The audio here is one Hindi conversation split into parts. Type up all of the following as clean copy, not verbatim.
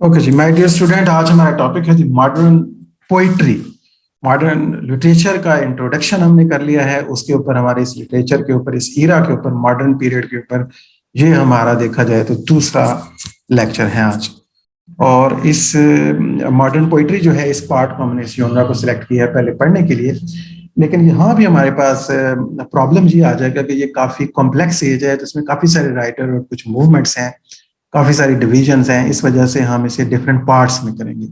ओके जी, माय डियर स्टूडेंट, आज हमारा टॉपिक है जी मॉडर्न पोइट्री। मॉडर्न लिटरेचर का इंट्रोडक्शन हमने कर लिया है, उसके ऊपर हमारे इस लिटरेचर के ऊपर, इस ईरा के ऊपर, मॉडर्न पीरियड के ऊपर ये हमारा देखा जाए तो दूसरा लेक्चर है आज। और इस मॉडर्न पोइट्री जो है, इस पार्ट को हमने इस योजना को सिलेक्ट किया है पहले पढ़ने के लिए। लेकिन यहाँ भी हमारे पास प्रॉब्लम ये आ जाएगा कि ये काफी कॉम्प्लेक्स एज है, तो इसमें काफी सारे राइटर और कुछ मूवमेंट्स हैं, काफी सारी डिविजन्स हैं। इस वजह से हम इसे डिफरेंट पार्ट्स में करेंगे,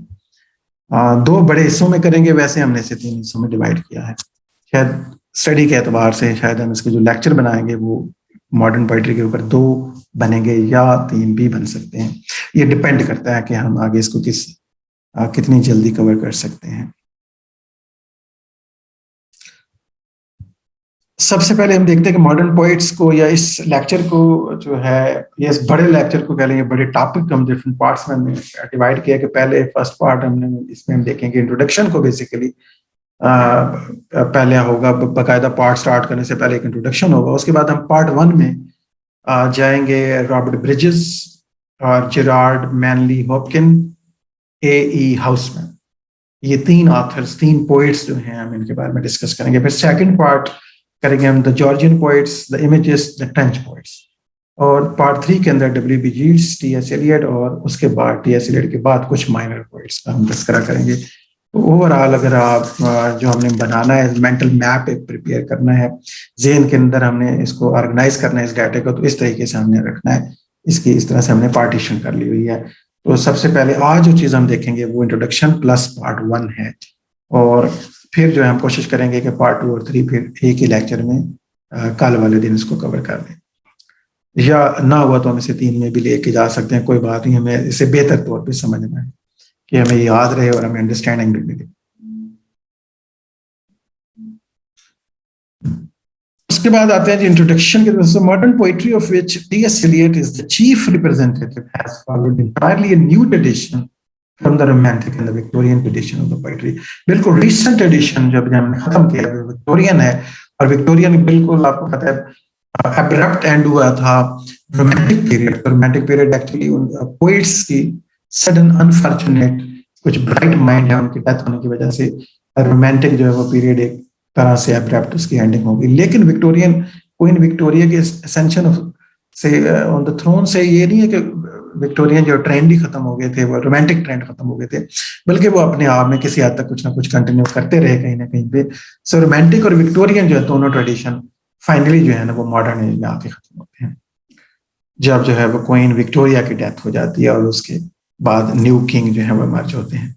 दो बड़े हिस्सों में करेंगे। वैसे हमने इसे तीन हिस्सों में डिवाइड किया है। शायद स्टडी के एतबार से शायद हम इसके जो लेक्चर बनाएंगे वो मॉडर्न पोइट्री के ऊपर दो बनेंगे या तीन भी बन सकते हैं। ये डिपेंड करता है कि हम आगे इसको कितनी जल्दी कवर कर सकते हैं। सबसे पहले हम देखते हैं कि मॉडर्न पोइट्स को, या इस लेक्चर को जो है, या इस बड़े लेक्चर को कह लेंगे, बड़े टॉपिक को हम डिफरेंट पार्ट्स में हमने डिवाइड किया। कि पहले फर्स्ट पार्ट हमने इसमें हम देखेंगे इंट्रोडक्शन को। बेसिकली पहले होगा बाकायदा पार्ट स्टार्ट करने से पहले एक इंट्रोडक्शन होगा। उसके बाद हम पार्ट वन में जाएंगे रॉबर्ट ब्रिजेस और जेरार्ड मैनली हॉपकिन, ए ई हाउसमैन। ये तीन ऑथर्स, तीन पोइट्स जो हैं, हम इनके बारे में डिस्कस करेंगे। फिर सेकंड पार्ट करेंगे हम the Georgian poets, the images, the French poets. और पार्ट थ्री के अंदर W B Yeats, T S Eliot, और उसके बाद टी एस एलियट के बाद कुछ माइनर पोइट्स का हम तस्करा करेंगे। तो ओवरऑल अगर आप जो हमने बनाना है, मेंटल मैप एक प्रिपेयर करना है, जेहन के अंदर हमने इसको ऑर्गेनाइज करना है इस डाटा को, तो इस तरीके से हमने रखना है। इसकी इस तरह से हमने पार्टीशन कर ली हुई है। तो सबसे पहले आज जो चीज़ हम देखेंगे वो इंट्रोडक्शन प्लस पार्ट वन है। और फिर जो है हम कोशिश करेंगे कि पार्ट टू और थ्री फिर एक ही लेक्चर में कल वाले दिन इसको कवर कर दें, या ना हुआ तो हम इसे तीन में भी लेके जा सकते हैं, कोई बात नहीं। हमें इसे बेहतर तौर पे समझना है कि हमें याद रहे और हमें अंडरस्टैंडिंग भी मिले। उसके बाद आते हैं जी इंट्रोडक्शन के। So modern poetry of which T S. Eliot is the chief representative has followed entirely a new tradition from the romantic and the Victorian tradition of the poetry. बिल्कुल रिसेंट ट्रेडिशन जब हमने खत्म किया, विक्टोरियन है। और विक्टोरियन बिल्कुल आपको पता है अब्रप्ट एंड हुआ था romantic period. Romantic period actually उन पोइट्स की सडन अनफॉर्चुनेट, कुछ ब्राइट माइंड है उनकी डेथ होने की वजह से, रोमांटिक जो है वो पीरियड एक तरह से अब्रप्ट उसकी एंडिंग होगी। लेकिन विक्टोरियन, क्वीन विक्टोरिया के असेंशन से ऑन द थ्रोन से ये नहीं है कि विक्टोरियन जो ट्रेंड ही खत्म हो गए थे, वो रोमांटिक ट्रेंड खत्म हो गए थे, बल्कि वो अपने आप में किसी हद तक कुछ ना कुछ कंटिन्यू करते रहे कहीं ना कहीं पे। सो रोमांटिक और विक्टोरियन जो है दोनों ट्रेडिशन फाइनली जो है ना वो मॉडर्न एज में आके खत्म होते हैं, जब जो है वो क्वीन विक्टोरिया की डेथ हो जाती है और उसके बाद न्यू किंग जो है वो इमर्ज होते हैं।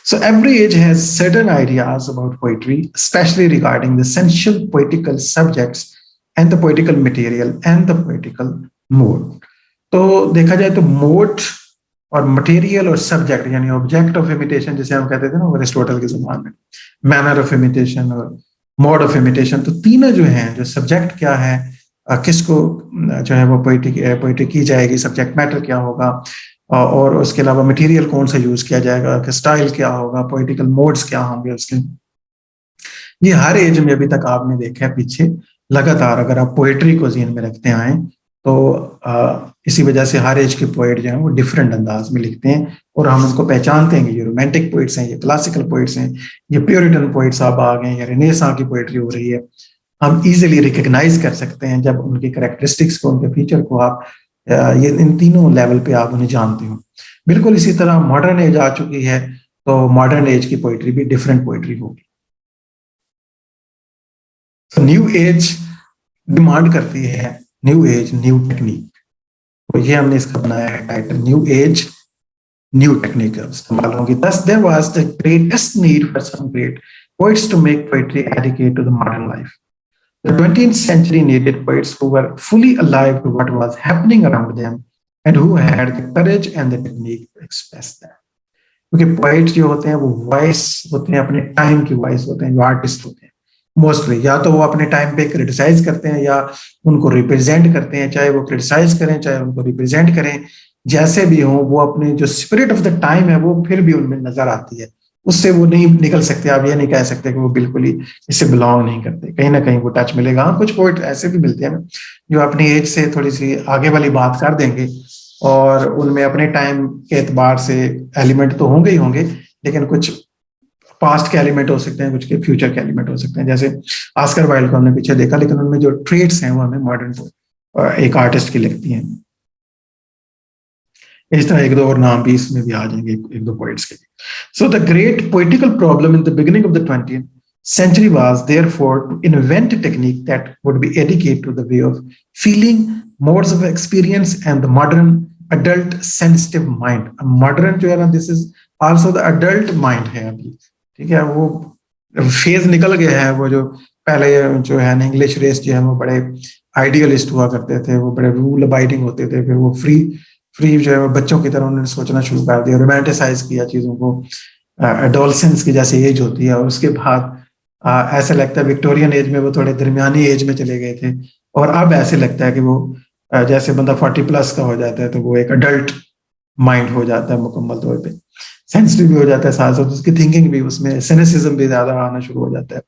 So every age has certain ideas about poetry, especially regarding the essential poetical subjects and the poetical material and the poetical mode. तो देखा जाए तो मोड और मटेरियल और सब्जेक्ट, यानी ऑब्जेक्ट ऑफ इमिटेशन जिसे हम कहते थे ना अरिस्टोटल की जुबान में, मैनर ऑफ इमिटेशन और मोड ऑफ इमिटेशन, तो तीनों जो हैं, जो सब्जेक्ट क्या है, किसको जो है वो पोइट्री की जाएगी, सब्जेक्ट मैटर क्या होगा, और उसके अलावा मटेरियल कौन सा यूज किया जाएगा, स्टाइल क्या होगा, पॉलिटिकल मोड्स क्या होंगे उसके, ये हर एज में अभी तक आपने देखा है पीछे लगातार। अगर आप पोएट्री को ज़हन में रखते आए तो इसी वजह से हर एज के पोएट जो हैं वो डिफरेंट अंदाज में लिखते हैं, और हम उनको पहचानते हैं कि ये रोमांटिक पोइट्स हैं, ये क्लासिकल पोइट्स हैं, ये प्योरिटन पोइट्स अब आ गए हैं, या रेनेसां की पोएट्री हो रही है। हम इजीली रिकग्नाइज कर सकते हैं जब उनकी कैरेक्टरिस्टिक्स को, उनके फीचर को आप ये इन तीनों लेवल पे आप उन्हें जानते हो। बिल्कुल इसी तरह मॉडर्न एज आ चुकी है, तो मॉडर्न एज की पोइट्री भी डिफरेंट पोइट्री होगी। तो न्यू एज डिमांड करती है न्यू एज न्यू टेक्निक, तो ये हमने इसका बनाया है title, new age new technique इस्तेमाल होगी। Thus there was the greatest need for some great poets to make poetry adequate to the modern life. The 20th century needed poets who were fully alive to what was happening around them and who had the courage and the technique to express that. क्योंकि पोइट जो होते हैं वो वॉइस होते हैं, अपने टाइम की वॉइस होते हैं, जो आर्टिस्ट होते हैं मोस्टली, या तो वो अपने टाइम पे क्रिटिसाइज करते हैं या उनको रिप्रेजेंट करते हैं, चाहे वो क्रिटिसाइज करें चाहे उनको रिप्रेजेंट करें, जैसे भी हो वो अपने जो स्पिरिट ऑफ द टाइम है वो फिर भी उनमें नजर आती है, उससे वो नहीं निकल सकते। आप ये नहीं कह सकते कि वो बिल्कुल ही इससे बिलोंग नहीं करते, कहीं ना कहीं वो टच मिलेगा। हाँ, कुछ पोइट ऐसे भी मिलते हैं जो अपनी एज से थोड़ी सी आगे वाली बात कर देंगे और उनमें अपने टाइम के एतबार से एलिमेंट तो होंगे ही होंगे, लेकिन कुछ पास्ट के एलिमेंट हो सकते हैं, कुछ के फ्यूचर के एलिमेंट हो सकते हैं। जैसे ऑस्कर वाइल्ड को हमने पीछे देखा, लेकिन उनमें जो ट्रेड्स हैं वो हमें मॉडर्न एक आर्टिस्ट की लगती हैं। इस तरह एक दो और नाम भी इसमें भी आ जाएंगे, एक दो पॉइंट्स के। So the great political problem in the beginning of the 20th century was therefore to invent a technique that would be adequate to the way of feeling, modes of experience, and the modern adult sensitive mind. Modern जो है ना, this is also the adult mind है अभी, ठीक है। वो फेज निकल गया है, वो जो पहले जो है ना इंग्लिश रेस जो है वो बड़े आइडियलिस्ट हुआ करते थे, वो बड़े रूल अबाइडिंग होते थे, फिर वो फ्री फ्री जो है वो बच्चों की तरह उन्होंने सोचना शुरू कर दिया, रोमांटिसाइज किया चीजों को, एडोलसेंस की जैसे एज होती है, और उसके बाद ऐसा लगता है विक्टोरियन एज में वो थोड़े दरमियानी एज में चले गए थे, और अब ऐसे लगता है कि वो जैसे बंदा 40+ का हो जाता है तो वो एक अडल्ट माइंड हो जाता है मुकम्मल तौर पे, सेंसिटिव भी हो जाता है, साथ साथ उसकी थिंकिंग भी, उसमें सिनिसिज्म भी ज्यादा आना शुरू हो जाता है।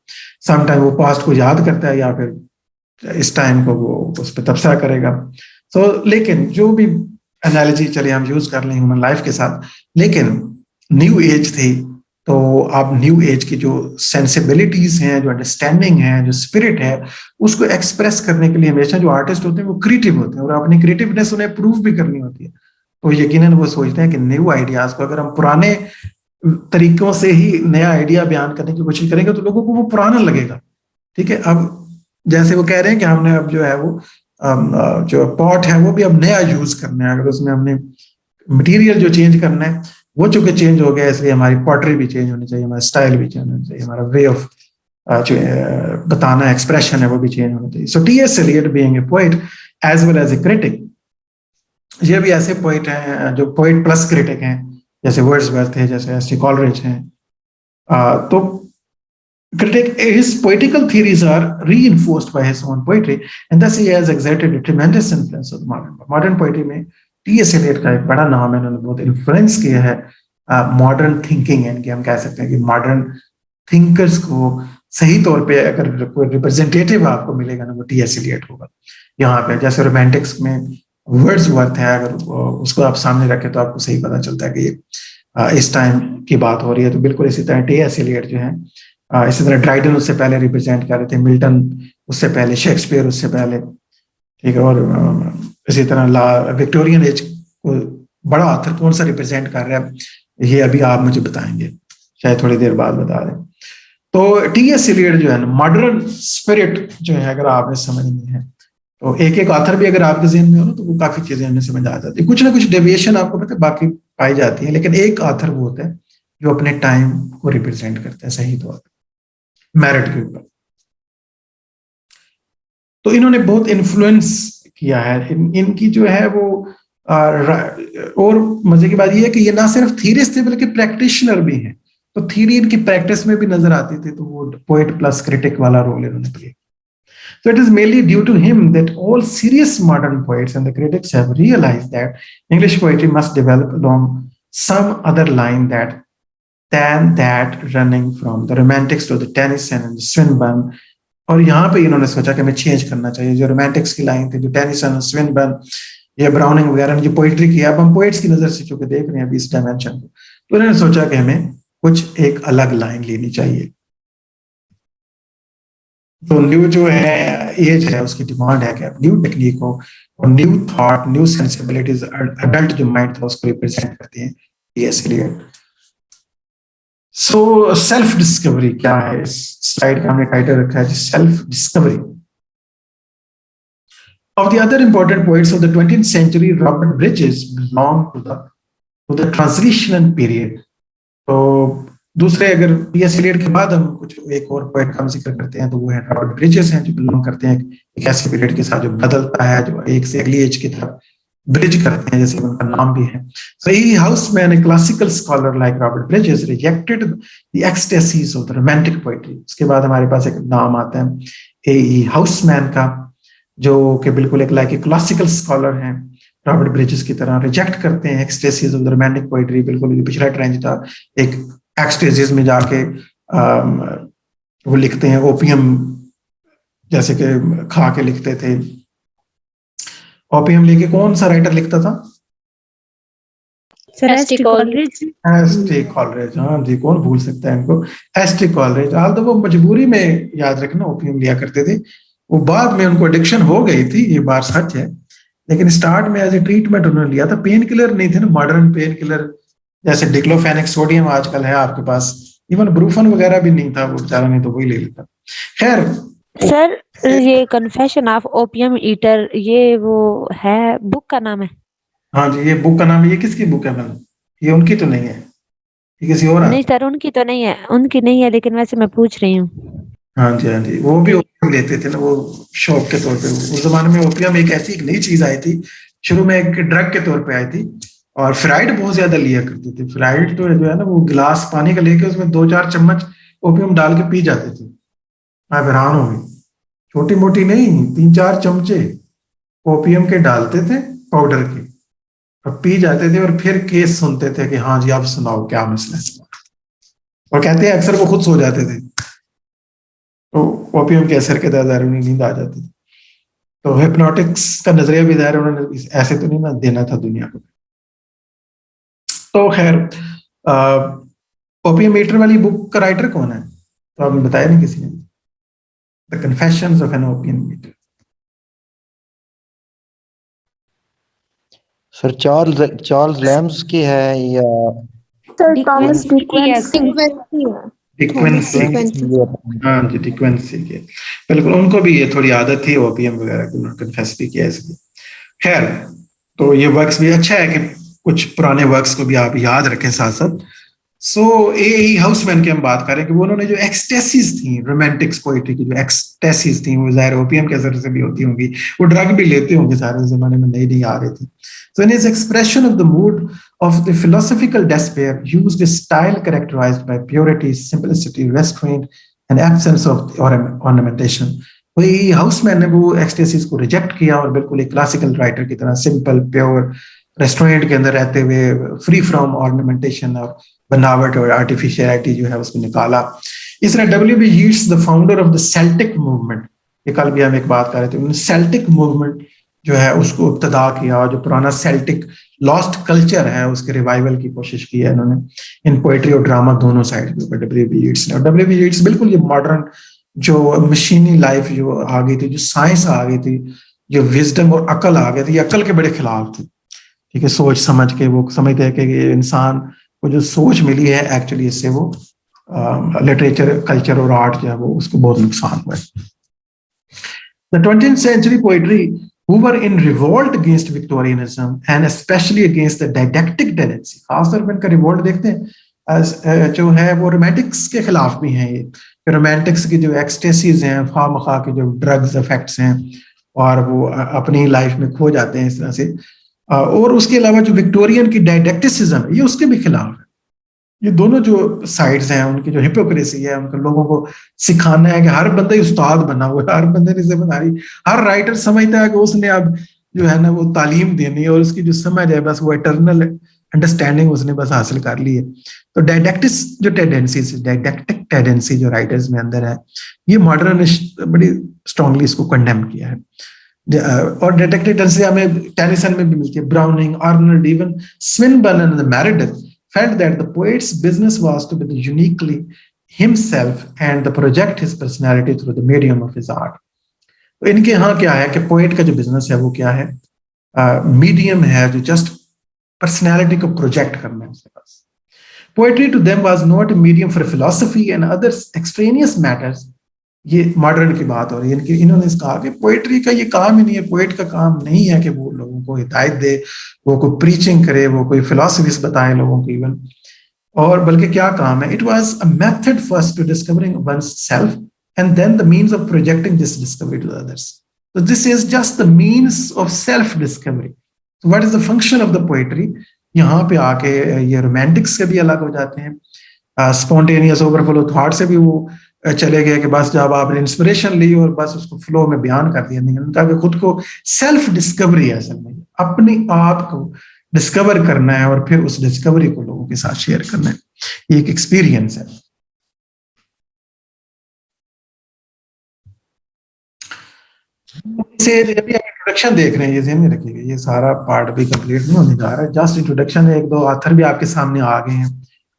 सम टाइम वो पास्ट को याद करता है, या फिर इस टाइम को वो उस पर तबसरा करेगा। तो लेकिन जो भी एनालॉजी चलिए हम यूज कर लें ह्यूमन लाइफ के साथ, लेकिन न्यू एज थी, तो अब न्यू एज की जो सेंसिबिलिटीज हैं, जो अंडरस्टैंडिंग है, जो स्पिरिट है, उसको एक्सप्रेस करने के लिए हमेशा जो आर्टिस्ट होते हैं वो क्रिएटिव होते हैं, और अपनी क्रिएटिवनेस उन्हें प्रूव भी करनी होती है। तो यकीनन वो सोचते हैं कि न्यू आइडियाज को अगर हम पुराने तरीकों से ही नया आइडिया बयान करने की कोशिश करेंगे तो लोगों को वो पुराना लगेगा, ठीक है। अब जैसे वो कह रहे हैं कि हमने अब जो है वो जो पॉट है वो भी अब नया यूज करना है, अगर उसमें हमने मटेरियल जो चेंज करना है वो चूंकि चेंज हो गया, इसलिए हमारी पॉटरी भी चेंज होनी चाहिए, हमारा स्टाइल भी चेंज होना चाहिए, हमारा वे ऑफ जो बताना एक्सप्रेशन है वो भी चेंज होना चाहिए। So T S. Eliot being a poet as well as a critic, ये भी ऐसे पोइट हैं जो पोइट प्लस क्रिटिक हैं, जैसे वर्ड्सवर्थ है, जैसे एस टी कॉलरिज हैं। तो critic, his poetical theories are reinforced by his own poetry, and thus he has exerted a tremendous influence on modern poetry में टी.एस. एलियट का एक बड़ा नाम है, इन्होंने बहुत इन्फ्लुएंस किया है मॉडर्न थिंकिंग, यानी कि हम कह सकते हैं कि मॉडर्न थिंकर्स को सही तौर पे अगर कोई रिप्रेजेंटेटिव आपको मिलेगा ना, वो टी.एस. एलियट होगा। यहाँ पे जैसे रोमांटिक्स में वर्ड्सवर्थ है, अगर उसको आप सामने रखें तो आपको सही पता चलता है कि ये इस टाइम की बात हो रही है। तो बिल्कुल इसी तरह टी.एस. एलियट जो है, इसी तरह ड्राइडन उससे पहले रिप्रेजेंट कर रहे थे, मिल्टन उससे पहले, शेक्सपियर उससे पहले, ठीक है। और इसी तरह विक्टोरियन एज को बड़ा ऑथर कौन सा रिप्रेजेंट कर रहा है, ये अभी आप मुझे बताएंगे, शायद थोड़ी देर बाद बता दें। तो टी.एस. एलियट जो है ना, मॉडर्न स्पिरिट जो है अगर आपने समझनी है तो एक एक ऑथर भी अगर आपके जहन में हो ना, तो वो काफी चीजें हमें समझ आ जाती है। कुछ ना कुछ डेविएशन आपको पता है बाकी पाई जाती है, लेकिन एक ऑथर वो होता है जो अपने टाइम को रिप्रेजेंट करता है सही तौर पर मेरिट के ऊपर। तो इन्होंने बहुत इन्फ्लुएंस किया है, इनकी जो है वो और मजे की बात ये है कि ये ना सिर्फ थीरिस्ट थे बल्कि प्रैक्टिशनर भी हैं। तो थीरी इनकी प्रैक्टिस में भी नजर आती थी, तो वो पोएट प्लस क्रिटिक वाला रोल इन्होंने play. So it is mainly due to him that all serious modern poets and the critics have realized that English poetry must develop along some other line than that running from the Romantics to the Tennyson and the Swinburne. और यहाँ पे इन्होंने सोचा कि हमें चेंज करना चाहिए, जो रोमांटिक्स की लाइन थी, जो टेनिसन, स्विनबर्न या ब्राउनिंग वगैरह ने जो पोइट्री किया, अब हम पोइट्स की नजर से चूंकि देख रहे हैं अभी इस डायमेंशन को, तो इन्होंने सोचा कि हमें कुछ एक अलग लाइन लेनी चाहिए। तो न्यू जो है एज है उसकी डिमांड है कि न्यू टेक्निक हो और new thought, new sensibilities, adult जो माइंड था उसको रिप्रेजेंट करते हैं T S. Eliot. So self discovery क्या है, इस स्लाइड का हमने टाइटल रखा है self discovery. Of the other important poets of the 20th century, Robert Bridges belonged to the transition period. तो दूसरे अगर टी.एस. एलियट के बाद हम कुछ एक और पोएट का जिक्र करते हैं तो वो है रॉबर्ट ब्रिजेस हैं, जो बिलोंग करते हैं एक ऐसे पीरियड के साथ जो बदलता है, जो एक से अगली एज की तरफ ब्रिज करते हैं, जैसे उनका नाम भी है। So E. Houseman, a classical scholar like Robert Bridges, rejected the ecstasies of the romantic poetry. उसके बाद हमारे पास एक नाम आता है E. Houseman का, जो कि बिल्कुल एक लाइक क्लासिकल स्कॉलर हैं, रॉबर्ट ब्रिजेस की तरह रिजेक्ट करते हैं ecstasies of the romantic poetry. बिल्कुल पिछला ट्रेंड था, एक एक्सटेसीज में जाके वो लिखते हैं, ओपियम जैसे कि खा के लिखते थे। ओपियम लेके कौन सा राइटर लिखता था? Sir ST college. ST college, हाँ जी, कौन भूल सकता है इनको। एसटी कॉलेज, हाल तो वो मजबूरी में याद रखना ओपीएम लिया करते थे, वो बाद में उनको एडिक्शन हो गई थी, ये बात सच है, लेकिन स्टार्ट में एज ए ट्रीटमेंट उन्होंने लिया था। पेन किलर नहीं थे ना, मॉडर्न पेन किलर जैसे डिक्लोफेनेक सोडियम आजकल है आपके पास, इवन ब्रूफन वगैरह भी नहीं था, वो बेचारा नहीं तो वही ले लेता। खैर सर ये कन्फेशन ऑफ ओपियम ईटर, ये वो है, बुक का नाम है? हाँ जी, ये बुक का नाम है। ये किसकी बुक है मैम? ये उनकी तो नहीं है, ये किसी और नहीं सर, उनकी तो नहीं है, उनकी नहीं है, लेकिन वैसे मैं पूछ रही हूँ। हाँ जी, हाँ जी, वो भी ओपियम लेते थे ना, वो शौक के तौर पे। उस जमाने में ओपियम एक ऐसी एक नई चीज आई थी, शुरू में एक ड्रग के तौर पे आई थी, और फ्राइड बहुत ज्यादा लिया करते थे। फ्राइड तो जो है ना, वो गिलास पानी का लेके उसमें 2-4 चम्मच ओपियम डाल के पी जाते थे। मैं हैरान हो गई, छोटी मोटी नहीं, 3-4 चमचे ओपियम के डालते थे, पाउडर के, और पी जाते थे, और फिर केस सुनते थे कि हाँ जी आप सुनाओ क्या मसला है, और कहते हैं अक्सर वो खुद सो जाते थे, तो ओपियम के असर के तहत उन्हें नींद आ जाती थी। तो हिप्नोटिक्स का नजरिया भी दायर उन्होंने ऐसे तो नहीं ना देना था दुनिया को। तो खैर, ओपियम मीटर वाली बुक का राइटर कौन है, तो आपने बताया नहीं किसी ने। The confessions of an opium eater. Sir Charles Charles Lamb's की है या डिक्वेंसी, हाँ जी, डिक्वेंसी के, बिल्कुल, उनको भी ये थोड़ी आदत थी ओपियम वगैरह की, उन्होंने कन्फेस भी किया इसलिए। खैर, तो ये वर्क्स भी अच्छा है कि कुछ पुराने वर्क्स को भी आप याद रखें साथ साथ। सो ए हाउसमैन की हम बात करें कि वो उन्होंने जो एक्सटेसीज थी, रोमांटिक्स पोइट्री की जो एक्सटेसीज थी, वो जाहिर ओपियम के असर से भी होती होंगी, वो ड्रग भी लेते होंगे, सारे जमाने में नई नई आ रही थी। So in his expression of the mood of the philosophical despair, used a style characterized by purity, simplicity, restraint, and absence of ornamentation. वही हाउसमैन ने वो एक्सटेसीज को रिजेक्ट किया और बिल्कुल एक क्लासिकल राइटर की तरह सिंपल, प्योर, रेस्टोरेंट के अंदर रहते हुए, फ्री फ्रॉम ऑर्नामेंटेशन और बनावट और आर्टिफिशियलिटी जो है उसको निकाला। इस तरह W.B. Yeats, the founder of the Celtic movement, ये कल भी हम एक बात कर रहे थे, उन्होंने सेल्टिक मूवमेंट जो है उसको इब्तदा किया, जो पुराना सेल्टिक लॉस्ट कल्चर है उसके रिवाइवल की कोशिश की है इन्होंने, इन पोएट्री और ड्रामा दोनों साइड के ऊपर W.B. Yeats ने। और W.B. Yeats बिल्कुल ये मॉडर्न जो मशीनी लाइफ जो आ गई थी, जो साइंस आ गई थी, जो विजडम और अकल आ गई थी, अकल के बड़े खिलाफ थे। ठीक है, सोच समझ के वो समझते हैं कि इंसान को जो सोच मिली है एक्चुअली इससे वो लिटरेचर, कल्चर और आर्ट जो है वो उसको बहुत नुकसान हुआ है। The 20th century poetry who were in revolt against Victorianism and especially against the didactic tendency, खासतौर पर इनका रिवोल्ट देखते हैं जो है वो रोमांटिक्स के खिलाफ भी हैं। ये रोमांटिक्स की जो एक्सटेसीज हैं, खामखा के जो ड्रग्स इफेक्ट्स हैं, और वो अपनी लाइफ में खो जाते हैं इस तरह से, और उसके अलावा जो विक्टोरियन की डायडेक्टिसिज्म है ये उसके भी खिलाफ है। ये दोनों जो साइड्स हैं उनकी जो हिपोक्रेसी है, उनको लोगों को सिखाना है कि हर बंदा ही उस्ताद बना हुआ है, हर बंदे ने जिम्मेदारी, हर राइटर समझता है कि उसने अब जो है ना वो तालीम देनी है, और उसकी जो समझ है बस वो इटर्नल अंडरस्टैंडिंग उसने बस हासिल कर ली है। तो डायडेक्टिस जो टेंडेंसीज, डायडेक्टिक टेंडेंसी जो राइटर्स में अंदर है, ये मॉडर्न बड़ी स्ट्रांगली इसको कंडेम किया है। और डायडेक्टिक टेंडेंसी हमें टेनिसन में भी मिलती है, browning, Arnold, even Swinburne and Meredith felt that the poet's business was to be uniquely himself and to project his personality through the medium of his art. तो इनके यहाँ क्या है कि पोएट का जो बिजनेस है वो क्या है, मीडियम है जो जस्ट पर्सनैलिटी को प्रोजेक्ट करना है उसके पास। Poetry to them was not a medium for philosophy and other extraneous matters. ये मॉडर्न की बात हो रही है, इन्होंने कहा कि पोएट्री का ये काम ही नहीं है, पोएट का काम नहीं है कि वो लोगों को हिदायत दे, वो कोई प्रीचिंग करे, वो कोई फिलोसफीज बताए लोगों को इवन, और बल्कि क्या काम है, it was a method first to discovering one's self and then the means of projecting this discovery to others. तो this is just the means of self discovery. What is the function of the poetry? यहाँ पे आके ये रोमांटिक्स से भी अलग हो जाते हैं, स्पॉन्टेनियस ओवरफ्लो थॉट से भी वो चले गए कि बस जब आपने इंस्पिरेशन ली और बस उसको फ्लो में बयान कर दिया। नहीं, उनका भी खुद को सेल्फ डिस्कवरी है, असल में अपने आप को डिस्कवर करना है और फिर उस डिस्कवरी को लोगों के साथ शेयर करना है, ये एक एक्सपीरियंस है। से इंट्रोडक्शन देख रहे हैं, ये ध्यान में रखिएगा, ये सारा पार्ट भी कंप्लीट नहीं होने जा रहा है, जस्ट इंट्रोडक्शन है। एक दो ऑथर भी आपके सामने आ गए हैं,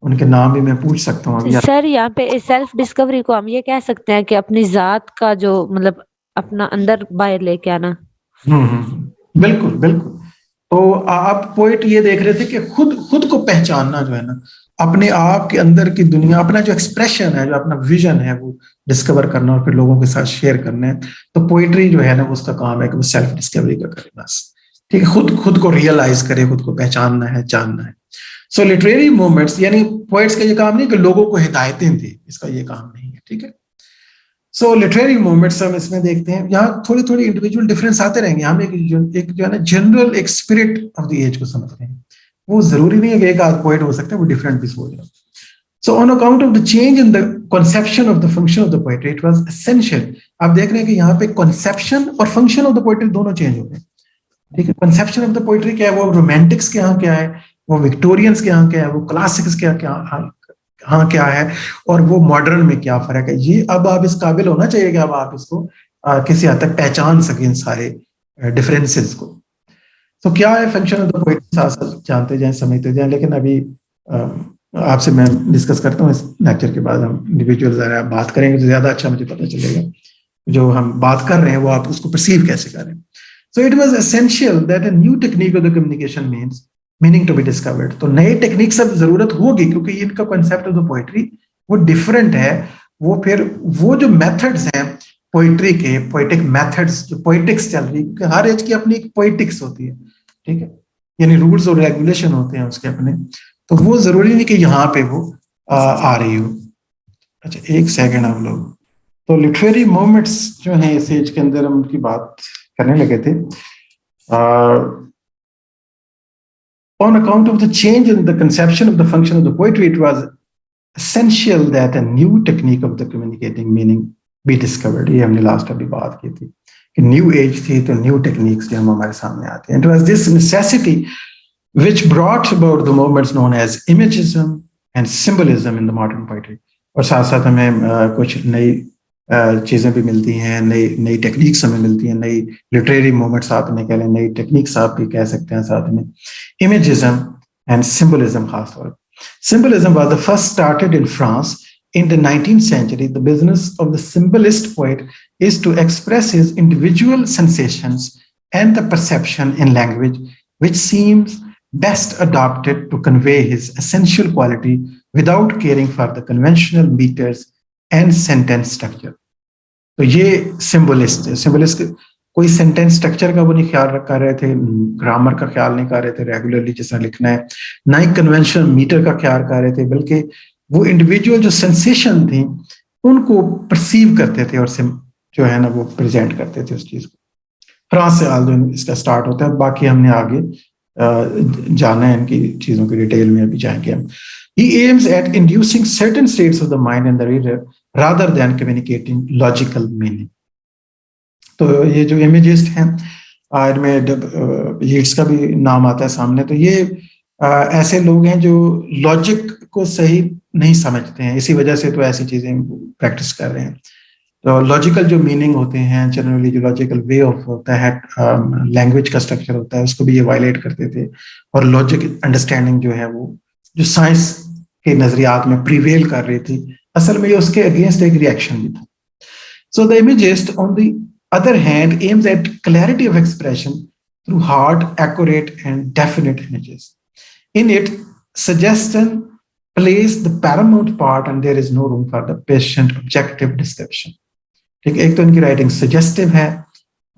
उनके नाम भी मैं पूछ सकता हूँ अभी आप। सर यहाँ पे सेल्फ डिस्कवरी को हम ये कह सकते हैं कि अपनी जात का जो मतलब अपना अंदर बाहर लेके आना। बिल्कुल बिल्कुल। तो आप पोइट ये देख रहे थे कि खुद खुद को पहचानना जो है ना, अपने आप के अंदर की दुनिया, अपना जो एक्सप्रेशन है, जो अपना विजन है, वो डिस्कवर करना और फिर लोगों के साथ शेयर करना है। तो पोइट्री जो है ना, उसका काम है कि वो सेल्फ डिस्कवरी का करे बस। ठीक है, खुद खुद को रियलाइज करे, खुद को पहचानना है, जानना है। सो लिटरेरी मूवमेंट्स, यानी पोइट्स का ये काम नहीं कि लोगों को हिदायतें दे, इसका ये काम नहीं है। ठीक है। सो लिटरेरी मूवमेंट्स हम इसमें देखते हैं, यहाँ थोड़ी थोड़ी इंडिविजुअल डिफरेंस आते रहेंगे। हम एक जो है ना जनरल एक स्पिरिट ऑफ द एज को समझ रहे हैं। वो जरूरी नहीं है कि एक आध पोइट हो सकता है, वो डिफरेंट भी हो जाए। So on account of the change in the conception of the function of the poetry, it was essential. आप देख रहे हैं कि यहाँ पे conception और function of the poetry दोनों चेंज हो गए। ठीक है, conception of the poetry क्या है, वो रोमांटिक्स के यहाँ क्या है, वो विक्टोरियंस के यहाँ क्या है, वो क्लासिक्स के यहाँ क्या है, और वो मॉडर्न में क्या फर्क है। ये अब आप इस काबिल होना चाहिए कि अब आप इसको किसी हद तक पहचान सकें, इन सारे डिफरेंसेस को। तो क्या है फंक्शन ऑफ द पोएट्री, साथ साथ जानते जाएं, समझते जाएं। लेकिन अभी आपसे मैं डिस्कस करता हूँ, इस लेक्चर के बाद हम इंडिविजुअल ज़रा बात करेंगे तो ज़्यादा अच्छा मुझे पता चलेगा जो हम बात कर रहे हैं वो आप उसको परसीव कैसे करें। So it was essential that a new technique of the communication meaning to be discovered. तो नए टेक्निक सब जरूरत होगी, क्योंकि इनका कॉन्सेप्ट ऑफ द पोइट्री वो डिफरेंट है। वो फिर वो जो मेथड्स हैं पोइट्री के, पोइटिक मेथड्स, जो पोइटिक्स चल रही है, हर एज की अपनी एक पोइटिक्स होती है। ठीक है, यानी रूल्स और रेगुलेशन होते हैं उसके अपने। तो वो जरूरी नहीं कि यहाँ पे वो आ रही हो। अच्छा एक सेकंड हम लोग, तो लिटरेरी मूवमेंट्स जो हैं इस एज के अंदर हम उनकी बात करने लगे थे। On account of the change in the conception of the function of the poetry, it was essential that a new technique of the communicating meaning be discovered. ये हमने लास्ट अभी बात की थी कि न्यू एज थी, तो न्यू टेक्निक्स जो हम हमारे सामने आते हैं। It was this necessity which brought about the movements known as imagism and symbolism in the modern poetry. और साथ साथ हमें कुछ नई चीजें भी मिलती हैं, नई टेक्निक्स हमें मिलती हैं, नई लिटरेरी मूवमेंट्स आप नहीं कह लें, नई टेक्निक्स आप भी कह सकते हैं साथ में। इमेजिज्म एंड सिंबलिज्म खास तौर पर। Symbolism was the first started in France in the 19th century. The business of the symbolist poet is to express his individual sensations and the perception in language which seems best adapted to convey his essential quality without caring for the conventional meters and sentence structure. तो ये सिंबलिस्ट है। सिंबलिस्ट कोई सेंटेंस स्ट्रक्चर का वो नहीं ख्याल कर रहे थे, ग्रामर का ख्याल नहीं कर रहे थे रेगुलरली जैसा लिखना है, ना ही कन्वेंशनल मीटर का ख्याल कर रहे थे, बल्कि वो इंडिविजुअल जो सेंसेशन थी उनको परसीव करते थे और जो है ना वो प्रेजेंट करते थे उस चीज को। फ्रांस से आल इसका स्टार्ट होता है, बाकी हमने आगे जाना है इनकी चीजों की डिटेल में अभी जाएंगे हम। He aims at inducing certain states of the mind in the reader rather than communicating logical meaning. तो ये जो इमेजिस्ट हैं, इनमें यीट्स का भी नाम आता है सामने। तो ये ऐसे लोग हैं जो लॉजिक को सही नहीं समझते हैं, इसी वजह से तो ऐसी चीजें प्रैक्टिस कर रहे हैं। तो लॉजिकल जो मीनिंग होते हैं, जनरली जो लॉजिकल वे ऑफ होता है, लैंग्वेज का स्ट्रक्चर होता है, उसको भी ये वायलेट करते थे। और लॉजिक अंडरस्टैंडिंग जो है वो जो साइंस के नजरियात में प्रिवेल कर रही थी, असल में ये उसके अगेंस्ट एक रिएक्शन भी था। So the imagist on the other hand aims at clarity of expression through hard, accurate and definite images. In it, suggestion plays the paramount part and there is no room for the patient objective description. ठीक है, एक तो इनकी राइटिंग सजेस्टिव है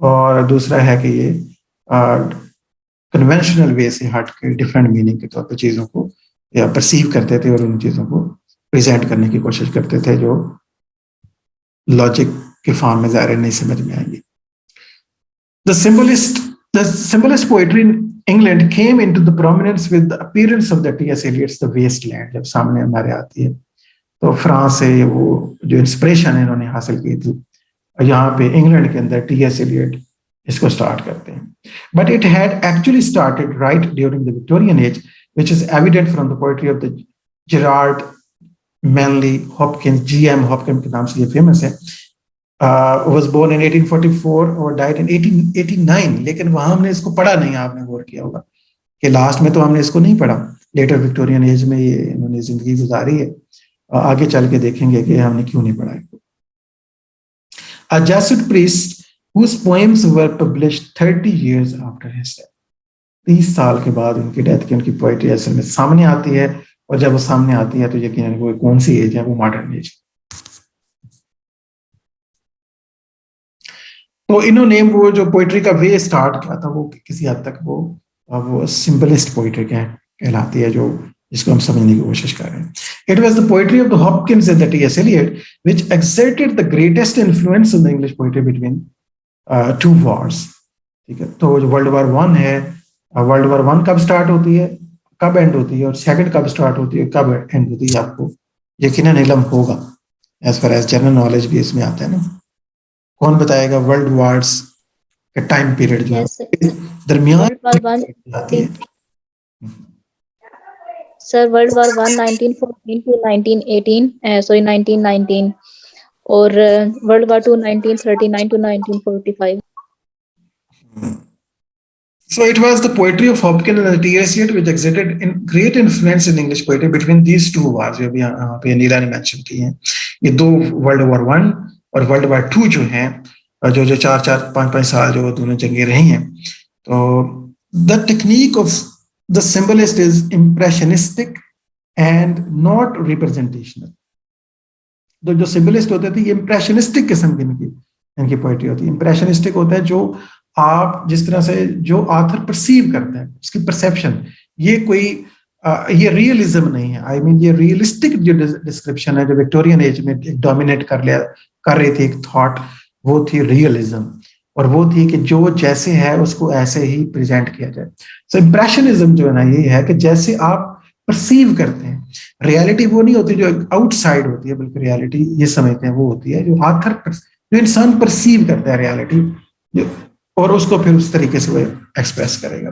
और दूसरा है कि ये कन्वेंशनल वे से हट के डिफरेंट मीनिंग के तौर पर चीजों को या परसीव करते थे और उन चीजों को प्रेजेंट करने की कोशिश करते थे जो लॉजिक के फॉर्म में ज़ाहिर नहीं समझ में आएंगी। The symbolist poetry in England came into the prominence with the appearance of the T.S. Eliot's The Waste Land जब सामने हमारे आती है। तो फ्रांस से वो जो इंस्पिरेशन है इन्होंने हासिल की थी, यहाँ पे इंग्लैंड के अंदर T.S. Eliot इसको स्टार्ट करते हैं। But it had actually started right during the Victorian age, which is evident from the poetry of the Gerard Manley Hopkins, G.M. Hopkins के नाम से ये फेमस है। was born in 1844 और died in 1889, लेकिन वहां हमने इसको पढ़ा नहीं, आपने गौर किया होगा कि लास्ट में तो हमने इसको नहीं पढ़ा। लेटर विक्टोरियन एज में ये इन्होंने जिंदगी गुजारी है, आगे चल के देखेंगे कि हमने क्यों नहीं पढ़ा इसको। A Jesuit priest whose poems were published 30 years after his death, 30 साल के बाद उनकी डेथ की उनकी पोइट्री असल में सामने आती है, और जब वो सामने आती है तो यकीनन वो कौन सी एज है, वो मॉडर्न एज। तो इन्होंने वो जो पोइट्री का वे स्टार्ट किया था वो किसी हद तक वो सिंपलिस्ट पोइट्री कहलाती है, जो जिसको हम समझने की कोशिश कर रहे हैं। It was the poetry of the Hopkins and the T S. Eliot which exerted the greatest influence in the English poetry between two wars. ठीक है, तो जो वर्ल्ड वॉर वन है, वर्ल्ड वॉर वन कब स्टार्ट होती है, कब एंड होती है, और सेकंड कब स्टार्ट होती है, कब एंड होती है, आपको यकीनन इल्म होगा। As far as general knowledge भी इसमें आता है ना। कौन बताएगा वर्ल्ड वॉर्स का टाइम पीरियड जो है दरमियान आती है? Sir world war 1 1914 to 1918, sorry 1919, और world war 2 1939 to 1945. So it was the poetry of Hopkins and the T.S. Eliot which exerted in great influence in English poetry between these two wars, जो भी यहाँ पे नीला ने मेंशन की हैं। ये दो वर्ल्ड वॉर वन और वर्ल्ड वॉर टू जो हैं, जो 4-5 साल जो दोनों जंगें रही हैं। तो the technique of the symbolist is impressionistic and not representational. तो जो सिंबलिस्ट होते थे ये इम्प्रेशनिस्टिक किस्म की इनकी पोइट्री होती है। इम्प्रेशनिस्टिक होता है जो आप जिस तरह से जो ऑथर परसीव करते हैं, उसकी परसेप्शन, ये कोई ये रियलिज्म नहीं है। आई मीन ये रियलिस्टिक जो डिस्क्रिप्शन है जो विक्टोरियन एज में डोमिनेट कर रही थी एक थॉट, वो थी रियलिज्म, और वो थी कि जो जैसे है उसको ऐसे ही प्रेजेंट किया जाए। सो इम्प्रेशनिज्म जो है ना, ये है कि जैसे आप परसीव करते हैं, रियलिटी वो नहीं होती जो आउटसाइड होती है, बल्कि रियलिटी ये समझते हैं वो होती है जो ऑथर, जो इंसान परसीव करता है रियलिटी, और उसको फिर उस तरीके से वो एक्सप्रेस करेगा।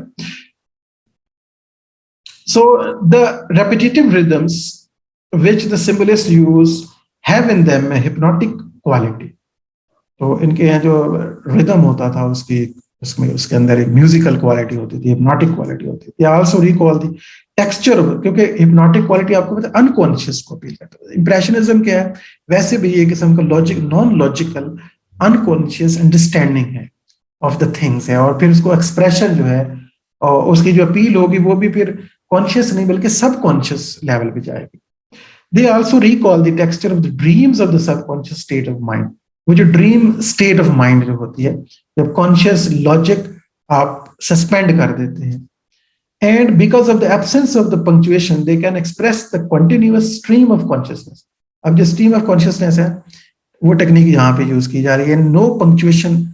So the repetitive rhythms which the symbolist use have in them a hypnotic quality. तो इनके यहाँ जो रिदम होता था उसके अंदर एक म्यूजिकल क्वालिटी होती थी, हिप्नोटिक क्वालिटी होती थी। आल्सो रिकॉल द टेक्सचर, क्योंकि हिप्नोटिक क्वालिटी आपको पता है अनकॉन्शियस को अपील करता है। इंप्रेशनिज्म क्या है, वैसे भी ये किस्म का logic non logical unconscious understanding है ऑफ द थिंग्स है, और फिर उसको एक्सप्रेशन जो है और उसकी जो अपील होगी वो भी फिर कॉन्शियस नहीं बल्कि सबकॉन्शियस लेवल पे जाएगी। They also recall the texture of the dreams of the subconscious state of mind. वो जो ड्रीम स्टेट ऑफ माइंड जो होती है, जब कॉन्शियस लॉजिक आप सस्पेंड कर देते हैं, and because of the absence of the punctuation they can express the continuous stream of consciousness. अब जो स्ट्रीम ऑफ कॉन्शियसनेस है वो टेक्निक यहाँ पे यूज की जा रही है। नो पंक्चुएशन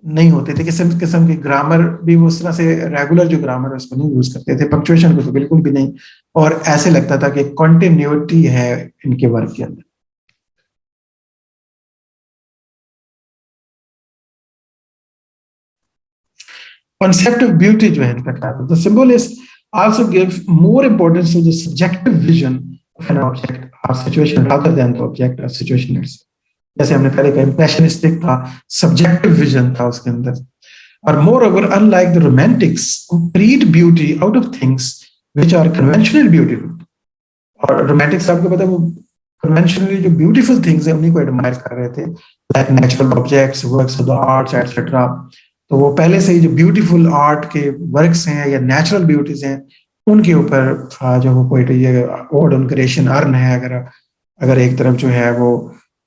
नहीं होते थे, किस्म किस्म की ग्रामर भी वो उस तरह से रेगुलर जो ग्रामर है उसको नहीं यूज करते थे, पंक्चुएशन को तो बिल्कुल भी नहीं, और ऐसे लगता था कि कंटिन्यूटी है इनके वर्क के अंदर। Concept of beauty जो है इनका क्या है, the symbolists also give more importance to the subjective vision of an object or situation rather than the object or situation itself. जैसे हमने पहले कहा impressionistic था, subjective vision था उसके अंदर। और moreover, unlike the romantics who create beauty out of things which are conventionally beautiful, और romantics आपको पता है वो conventionally जो beautiful things है उन्हीं को admire कर रहे थे, like natural objects, works of the arts, etc. तो वो पहले से ही जो ब्यूटीफुल आर्ट के वर्क्स हैं या नेचुरल ब्यूटीज हैं उनके ऊपर जो वो पोइट्री है, ओड ऑन क्रिएशन अर्न है, अगर एक तरफ जो है वो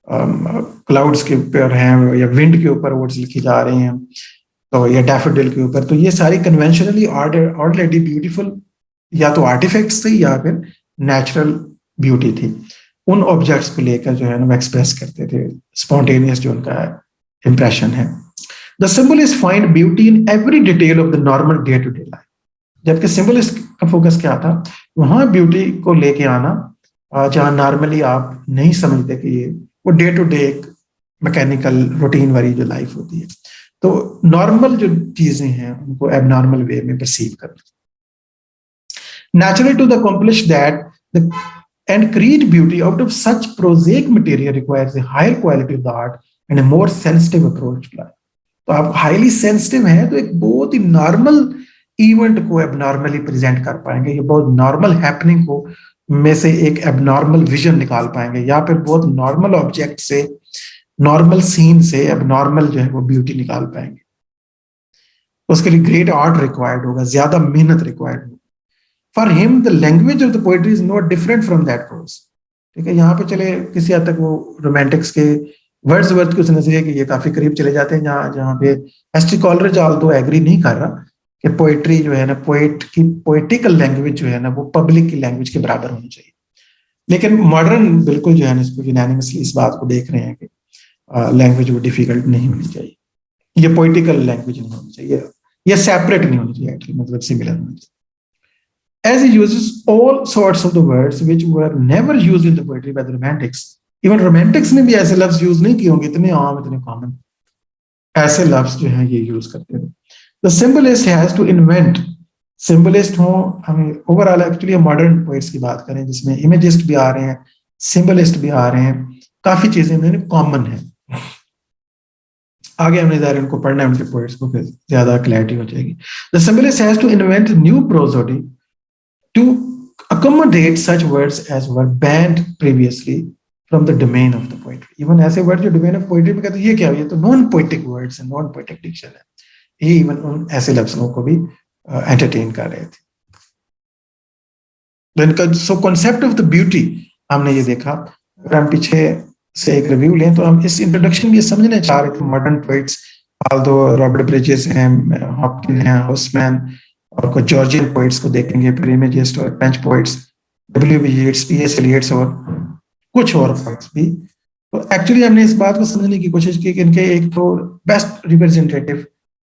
क्लाउड्स के ऊपर हैं या विंड के ऊपर वर्ड्स लिखी जा रही हैं, तो या डैफोडिल के ऊपर, तो ये सारी कन्वेंशनली ऑलरेडी ब्यूटीफुल या तो आर्टिफैक्ट्स थे या फिर नेचुरल ब्यूटी थी। उन ऑब्जेक्ट्स को लेकर जो है ना वो एक्सप्रेस करते थे, स्पॉन्टेनियस जो उनका इंप्रेशन है। The symbolists find beauty in every detail of the normal day-to-day life. जबकि सिंबलिस्ट का फोकस क्या था, वहां ब्यूटी को लेके आना जहां नॉर्मली आप नहीं समझते कि ये वो डे टू डे एक मैकेनिकल रूटीन वाली जो लाइफ होती है, तो नॉर्मल जो चीजें हैं उनको एबनॉर्मल वे में परसीव करना। Naturally to accomplish that and create beauty out of such prosaic material requires a higher quality of the art and A more sensitive approach apply. तो आप हाईली सेंसिटिव हैं तो एक बहुत ही नॉर्मल इवेंट को एबनॉर्मली प्रेजेंट कर पाएंगे, ये बहुत नॉर्मल हैपनिंग को में से एक एबनॉर्मल विजन निकाल पाएंगे, या फिर बहुत नॉर्मल ऑब्जेक्ट से, नॉर्मल सीन से एबनॉर्मल जो है वो ब्यूटी निकाल पाएंगे। उसके लिए ग्रेट आर्ट रिक्वायर्ड होगा, ज्यादा मेहनत रिक्वायर्ड होगा। For him the language of the poetry is not different from that prose. ठीक है, यहाँ पे चले किसी हद तक वो रोमांटिक्स के वर्ड्सवर्थ के उस नजरिए कि ये काफी करीब चले जाते हैं, जहाँ पे एस टी कॉलरिज तो एग्री नहीं कर रहा कि पोएट्री जो है ना, पोएट की पोएटिकल लैंग्वेज जो है ना वो पब्लिक की लैंग्वेज के बराबर होनी चाहिए। लेकिन मॉडर्न बिल्कुल जो है ना इसको यूनानिमसली इस बात को देख रहे हैं कि लैंग्वेज वो डिफिकल्ट नहीं होनी चाहिए, ये पोइटिकल लैंग्वेज नहीं होनी चाहिए, ये सेपरेट नहीं होनी चाहिए, एक्चुअली मतलब सिमिलर होनी चाहिए। As he uses all sorts of the words which were never used in the poetry by the romantics, even romantics ने भी ऐसे लफ्ज यूज नहीं किए होंगे, इतने आम, इतने कॉमन ऐसे लफ्ज जो हैं ये यूज करते थे। The symbolist has to invent, सिंबलिस्ट हो, हमें ओवरऑल एक्चुअली मॉडर्न पोइट्स की बात करें जिसमें इमेजिस्ट भी आ रहे हैं, सिंबलिस्ट भी आ रहे हैं, काफी चीजें इनमें कॉमन है। आगे हमने ज़रा इनको पढ़ना है, उनके पोइट्स को, फिर ज्यादा क्लैरिटी हो जाएगी। The symbolist has to invent new prosody to accommodate such words as were banned previously from the domain of the poetry. Even ऐसे वर्ड जो domain of poetry में कहते हैं ये क्या है, ये तो नॉन पोएटिक वर्ड्स है, नॉन पोएटिक डिक्शन है, ये इवन उन ऐसे लफ्जों को भी एंटरटेन कर रहे थे। इनका so concept of the beauty हमने ये देखा। अगर हम पीछे से एक रिव्यू लें तो हम इस इंट्रोडक्शन में ये समझने चाह रहे थे modern poets, although Robert bridges हैं, हॉपकिन हैं, हाउसमैन और कुछ जॉर्जियन पोइट्स को देखेंगे, फिर इमेजिस्ट और French poets, W.B. Yeats, T.S. Eliot और कुछ और पोइट्स भी। तो एक्चुअली हमने इस बात को समझने की कोशिश की कि इनके एक तो बेस्ट रिप्रेजेंटेटिव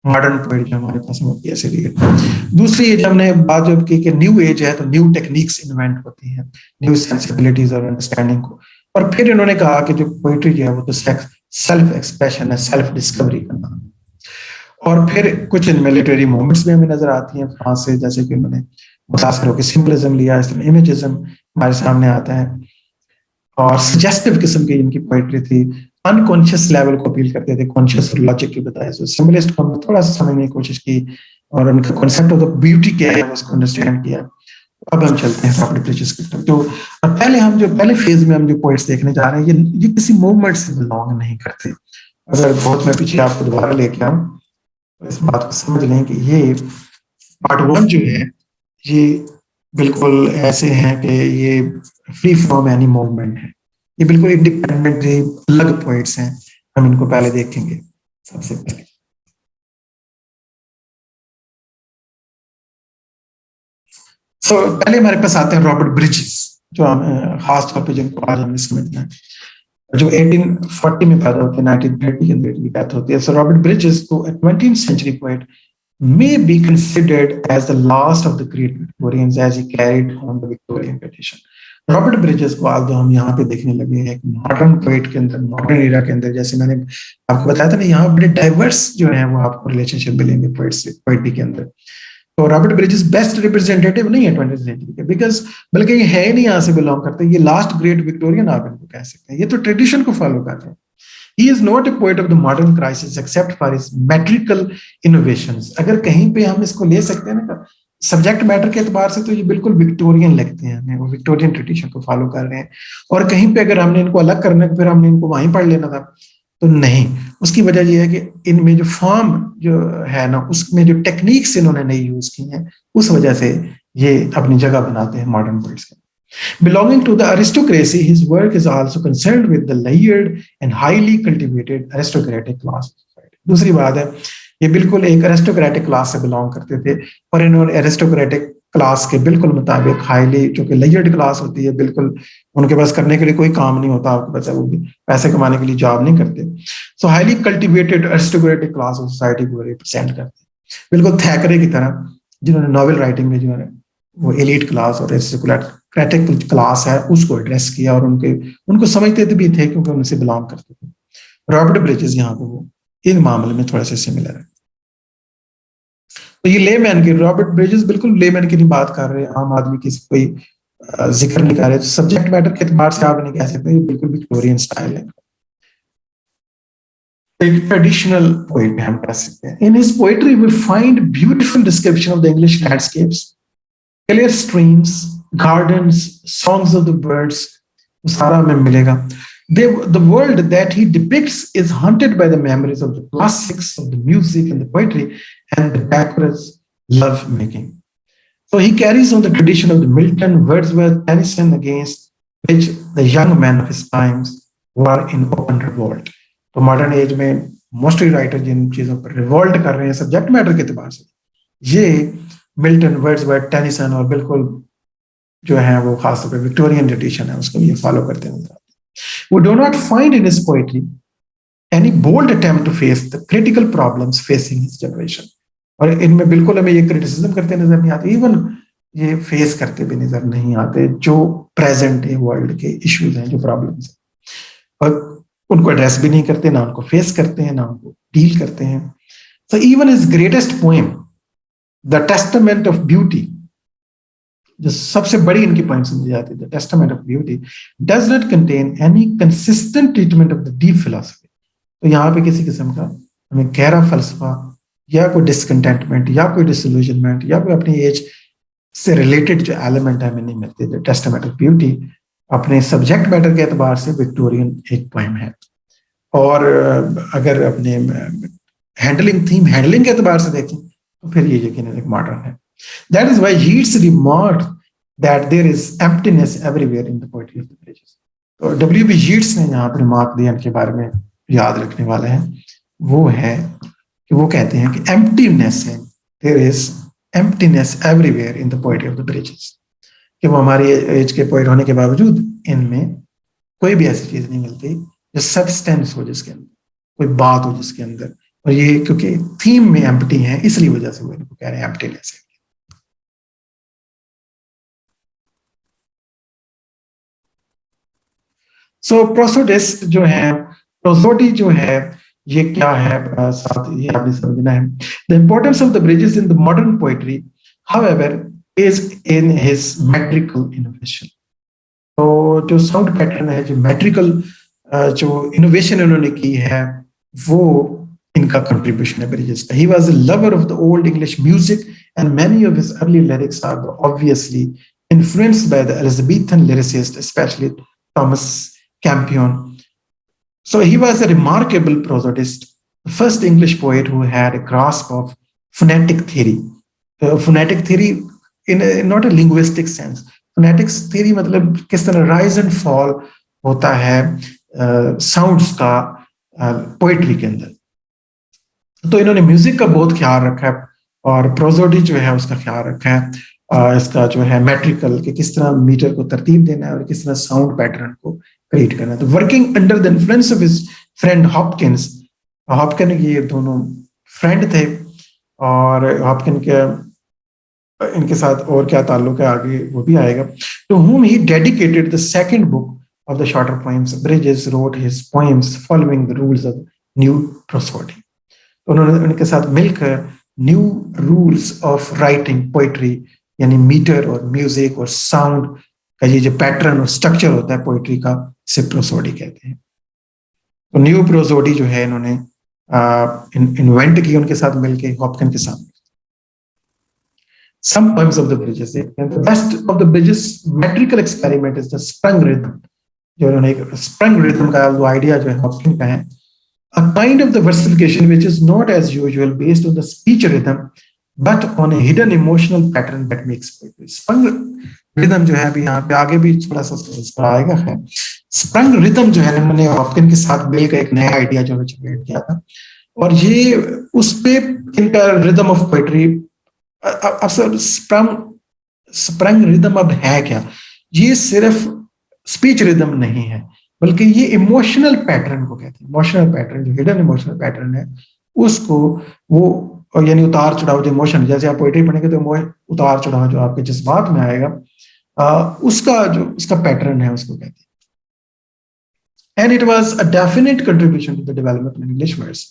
मॉडर्न पोइट जो हमारे पास है T.S. Eliot। दूसरी एज हमने बात जब की कि न्यू एज है तो न्यू टेक्निक्स इन्वेंट होती हैं, न्यू सेंसिबिलिटीज और अंडरस्टैंडिंग को। और फिर इन्होंने कहा कि जो पोइट्री जो है वो तो सेल्फ एक्सप्रेशन है, सेल्फ डिस्कवरी का नाम। और फिर कुछ इनमें लिटरेरी मोमेंट्स भी हमें नजर आती हैं फ्रांस से, जैसे कि उन्होंने मुतासिर होकर सिंबलिज्म लिया, इस तरह इमेजिज्म हमारे सामने आता है। और सजेस्टिव किस्म की इनकी पोइट्री थी, अनकॉन्शियस लेवल को अपील करते थे, कॉन्शियस और लॉजिक की बताए। तो सिंबलिस्ट को हमने थोड़ा सा समझने की कोशिश की और उनका कॉन्सेप्ट ऑफ द ब्यूटी क्या है उसको अंडरस्टैंड किया। अब हम चलते हैं रॉबर्ट ब्रिजेस की तरफ। तो पहले फेज में हम जो पोइट्स देखने जा रहे हैं ये किसी मूवमेंट से बिलोंग नहीं करते। अगर बहुत मैं पीछे आपको दोबारा लेके आऊं इस बात को समझ लें कि ये पार्ट 1 जो है ये बिल्कुल ऐसे हैं कि ये फ्री फ्रॉम एनी मूवमेंट है, ये बिल्कुल इंडिपेंडेंट अलग पोइट्स हैं। हम इनको पहले देखेंगे। सबसे पहले पहले हमारे पास आते हैं रॉबर्ट ब्रिजेस, जो हम खास तौर पे जिनको आज हमने समझना है, जो 1840 में पैदा होते हैं, 1930 के अंदर की डेथ होती है। सो रॉबर्ट ब्रिजेस को 20th century poet may be considered as the last of the great Victorians as he carried on the Victorian tradition. Robert bridges को आज हम यहाँ पे देखने लगे हैं मॉडर्न पोएट के अंदर, मॉडर्न एरा के अंदर। जैसे मैंने आपको बताया था ना, यहाँ बड़े डाइवर्स जो है वो आपको रिलेशनशिप मिलेंगे पोएट्री के अंदर। तो रॉबर्ट ब्रिजेस बेस्ट रिप्रेजेंटेटिव नहीं है 20th सेंचुरी के, बिकॉज बल्कि ये है नहीं, यहाँ से बिलोंग करते, ये लास्ट ग्रेट विक्टोरियन आप इनको कह सकते हैं, ये तो ट्रेडिशन को फॉलो कर रहे हैं। He is not a poet of the modern crisis except for his metrical innovations. अगर कहीं पे हम इसको ले सकते हैं ना सब्जेक्ट मैटर के एतबार से, तो ये बिल्कुल विक्टोरियन लगते हैं हमें, वो विक्टोरियन ट्रेडिशन को फॉलो कर रहे हैं। और कहीं पे अगर हमने इनको अलग करना फिर हमने इनको वहीं पढ़ लेना था, तो नहीं। उसकी वजह यह है कि इनमें जो फॉर्म जो है ना, उसमें जो टेक्निक्स इन्होंने नहीं यूज की हैं, उस वजह से ये अपनी जगह बनाते हैं मॉडर्न पोइट्स के। Belonging to the aristocracy, his work is also concerned with the layered and highly cultivated aristocratic class of society. दूसरी बात है, ये बिल्कुल एक अरिस्टोक्रेटिक क्लास से बिलोंग करते थे और इन्होंने अरिस्टोक्रेटिक क्लास के बिल्कुल मुताबिक हाईली, जो कि लेयर्ड क्लास होती है, बिल्कुल उनके पास करने के लिए कोई काम नहीं होता, आपको पता है, वो भी पैसे कमाने के लिए जॉब नहीं करते। सो highly cultivated aristocratic class of society को रिप्रेजेंट करते हैं, बिल्कुल थैकरे की तरह, जिन्होंने नॉवेल राइटिंग में जो है वो एलीट क्लास और अरिस्टोक्रेटिक क्लास है उसको एड्रेस किया, और उनको समझते भी थे क्योंकि उनसे बिलोंग करते थे। रॉबर्ट ब्रिजेस यहाँ पे वो इन मामले में थोड़ा सा सिमिलर है। तो ये लेमैन की, रॉबर्ट ब्रिजेस बिल्कुल लेमैन की नहीं बात कर रहे, आम आदमी की कोई जिक्र नहीं कर रहे। तो सब्जेक्ट मैटर के एतबार से आप नहीं कह सकते, ये बिल्कुल विक्टोरियन स्टाइल है। एक ट्रेडिशनल पोएट भी हम कह सकते हैं. In his poetry we find beautiful description of the English landscapes, clear streams, gardens, songs of the birds, सारा हमें मिलेगा. The world that he depicts is haunted by the memories of the classics, of the music and the poetry, and the backwoods love making. So he carries on the tradition of the Milton, Wordsworth, Tennyson, against which the young men of his times were in open revolt. तो मॉडर्न एज में मोस्टली राइटर जिन चीजों पर रिवोल्ट कर रहे हैं सब्जेक्ट मैटर के एतबार से, ये मिल्टन, वर्ड्सवर्थ, टेनिसन और बिल्कुल जो है वो खासतौर पर विक्टोरियन ट्रेडिशन है उसको ये फॉलो करते नजर आते हैं. We do not find in his poetry any bold attempt to face the critical problems facing his generation. और इनमें बिल्कुल हमें ये क्रिटिसिज्म करते नजर नहीं आते, इवन ये फेस करते भी नजर नहीं आते जो प्रेजेंट है वर्ल्ड के इश्यूज हैं, जो प्रॉब्लम्स हैं, और उनको एड्रेस भी नहीं करते, ना उनको फेस करते हैं, ना उनको डील करते हैं. So even his greatest poem, The Testament of Beauty, जो सबसे बड़ी इनकी पॉइंट समझी जाती है, the testament of beauty, does not contain any consistent treatment of the deep philosophy. तो यहाँ पे किसी किस्म का हमें गहरा फलसफा या कोई डिसकंटेंटमेंट या कोई डिसइल्यूजनमेंट या कोई अपनी एज से रिलेटेड जो एलिमेंट है हमें नहीं मिलते. द टेस्टामेंट ऑफ ब्यूटी अपने सब्जेक्ट मैटर के एतबार से विक्टोरियन एक पोएम है, और अगर अपने हैंडलिंग के एतबार से देखें तो फिर ये यकीनन एक मॉडर्न है. That is why Yeats remarked that there is emptiness everywhere in the poetry of the bridges. तो W.B. Yeats ने यहाँ पर रिमार्क दिया, इनके बारे में याद रखने वाले हैं, वो है कि वो कहते हैं कि emptiness है, there is emptiness everywhere in the poetry of the bridges. कि वो हमारी एज के पोइट होने के बावजूद इनमें कोई भी ऐसी चीज नहीं मिलती जो सब्सटेंस हो जिसके अंदर, कोई बात हो जिसके अंदर, और ये क्योंकि थीम में एम्प्टी है इसलिए वजह से वो इनको कह रहे हैं एम्प्टीनेस है. सो प्रोसोडिस्ट जो है, प्रोसोडी जो है, ये क्या है, साथ ये आपने समझना है. The importance of the bridges in the modern poetry however is in his metrical innovation. तो जो साउंड पैटर्न है, जो मेट्रिकल जो इनोवेशन उन्होंने की है, वो इनका कंट्रीब्यूशन है ब्रिजेस का. He was a lover of the old English music and many of his early lyrics are obviously influenced by the Elizabethan lyricist, specially Thomas Campion. So he was a remarkable prosodist, the first English poet who had a grasp of phonetic theory. Phonetic theory in not a linguistic sense. Phonetic theory मतलब किस तरह rise and fall होता है sounds का poetry के अंदर. तो इन्होंने म्यूजिक का बहुत ख्याल रखा है, और प्रोसोडी जो है उसका ख्याल रखा है, इसका जो है मेट्रिकल के किस तरह मीटर को तरतीब देना है और किस तरह साउंड पैटर्न को क्रिएट करना है. तो working under the influence of his friend Hopkins, Hopkin ये दोनों फ्रेंड थे, और हॉपकिन के इनके साथ और क्या ताल्लुक है आगे वो भी आएगा. To whom he dedicated the second book of the shorter poems, Bridges wrote his poems following the rules of new prosody. उन्होंने उनके साथ मिलकर new rules of writing poetry, यानी मीटर और म्यूजिक और साउंड का ये जो पैटर्न और स्ट्रक्चर होता है पोइट्री का, इसे प्रोसोडी कहते हैं. तो न्यू प्रोसोडी जो है इन्होंने इन्वेंट की उनके साथ मिलके हॉपकिन के साथ. Some poems of the bridges, and the best of the bridges metrical experiment is the sprung rhythm. जो उन्होंने sprung rhythm का जो आइडिया जो है हॉपकिन का है, a kind of the versification which is not as usual based on the speech rhythm but on a hidden emotional pattern that makes poetry. Sprung rhythm जो है अभी यहाँ पे आगे भी थोड़ा सा इसका आएगा है. sprung rhythm जो है मैंने हॉपकिन के साथ मिलकर एक नया आइडिया जो है जनरेट किया था, और ये उस पे इनका rhythm of poetry. अब सर sprung rhythm अब है क्या? ये सिर्फ स्पीच रिदम नहीं है, बल्कि ये इमोशनल पैटर्न को कहते हैं. इमोशनल पैटर्न जो हिडन इमोशनल पैटर्न है उसको वो यानी उतार चढ़ाव जो इमोशन, जैसे आप पोएट्री पढ़ेंगे तो उतार चढ़ाव जो आपके जज्बात में आएगा उसका जो उसका पैटर्न है उसको कहते हैं. And it was a definite contribution to the development of English words.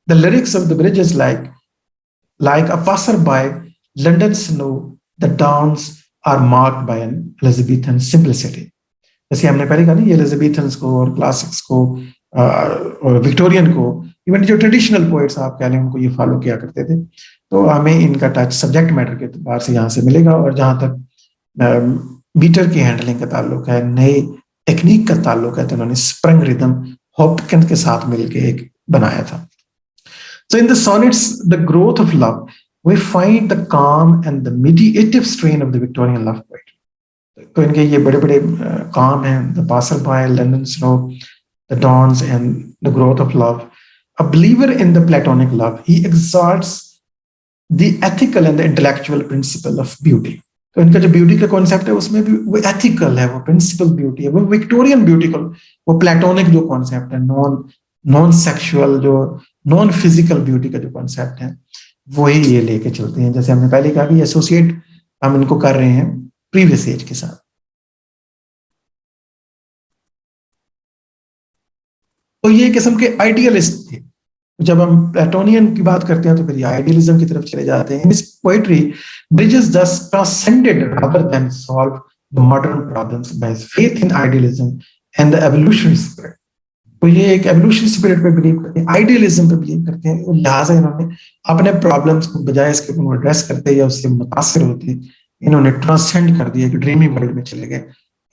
The lyrics of the Bridges like a passerby, London snow, the dawns are marked by an Elizabethan simplicity. जैसे हमने पहले कहा ना, ये एलिजाबेथन्स को और क्लासिक्स को और विक्टोरियन को, इवन जो ट्रेडिशनल पोइट्स आप कह लें उनको ये फॉलो किया करते थे। तो हमें इनका टच सब्जेक्ट मैटर के एतबार से यहाँ से मिलेगा। और जहाँ तक मीटर की हैंडलिंग का ताल्लुक है, नई टेक्निक का ताल्लुक है, तो उन्होंने स्प्रंग रिदम हॉपकिंस के साथ मिलकर एक बनाया था। So in the sonnets, The Growth of Love, we find the calm and the meditative strain of the Victorian love poetry. तो इनके ये बड़े बड़े काम हैं, The Passerby, London Snow, The Dawns, and The Growth of Love. A believer in the Platonic love, he exalts the ethical and the intellectual principle of beauty. तो इनका जो ब्यूटी का कॉन्सेप्ट है उसमें भी वो एथिकल है, वो प्रिंसिपल ब्यूटी है, वो विक्टोरियन ब्यूटी को, वो प्लेटोनिक जो कॉन्सेप्ट है, नॉन सेक्सुअल, जो नॉन फिजिकल ब्यूटी का जो कॉन्सेप्ट है, वही ये लेके चलते हैं। जैसे हमने पहले कहा कि एसोसिएट हम इनको कर रहे हैं प्रीवियस एज के साथ। तो ये किस्म के आइडियलिस्ट थे। जब हम प्लेटोनियन की बात करते हैं तो फिर ये आइडियलिज्म की तरफ चले जाते हैं। This poetry bridges thus transcended rather than solve the modern problems by faith in idealism and the evolutionary spirit. तो ये एक एवोल्यूशनरी स्पिरिट पे बिलीव करते हैं, आइडियलिज्म पे बिलीव करते हैं, और लिहाजा इन्होंने अपने प्रॉब्लम्स को बजाय इसके उनको एड्रेस करते या उससे मुतासिर होते इन्होंने ट्रांसेंड कर दिया, एक ड्रीमी वर्ल्ड में चले गए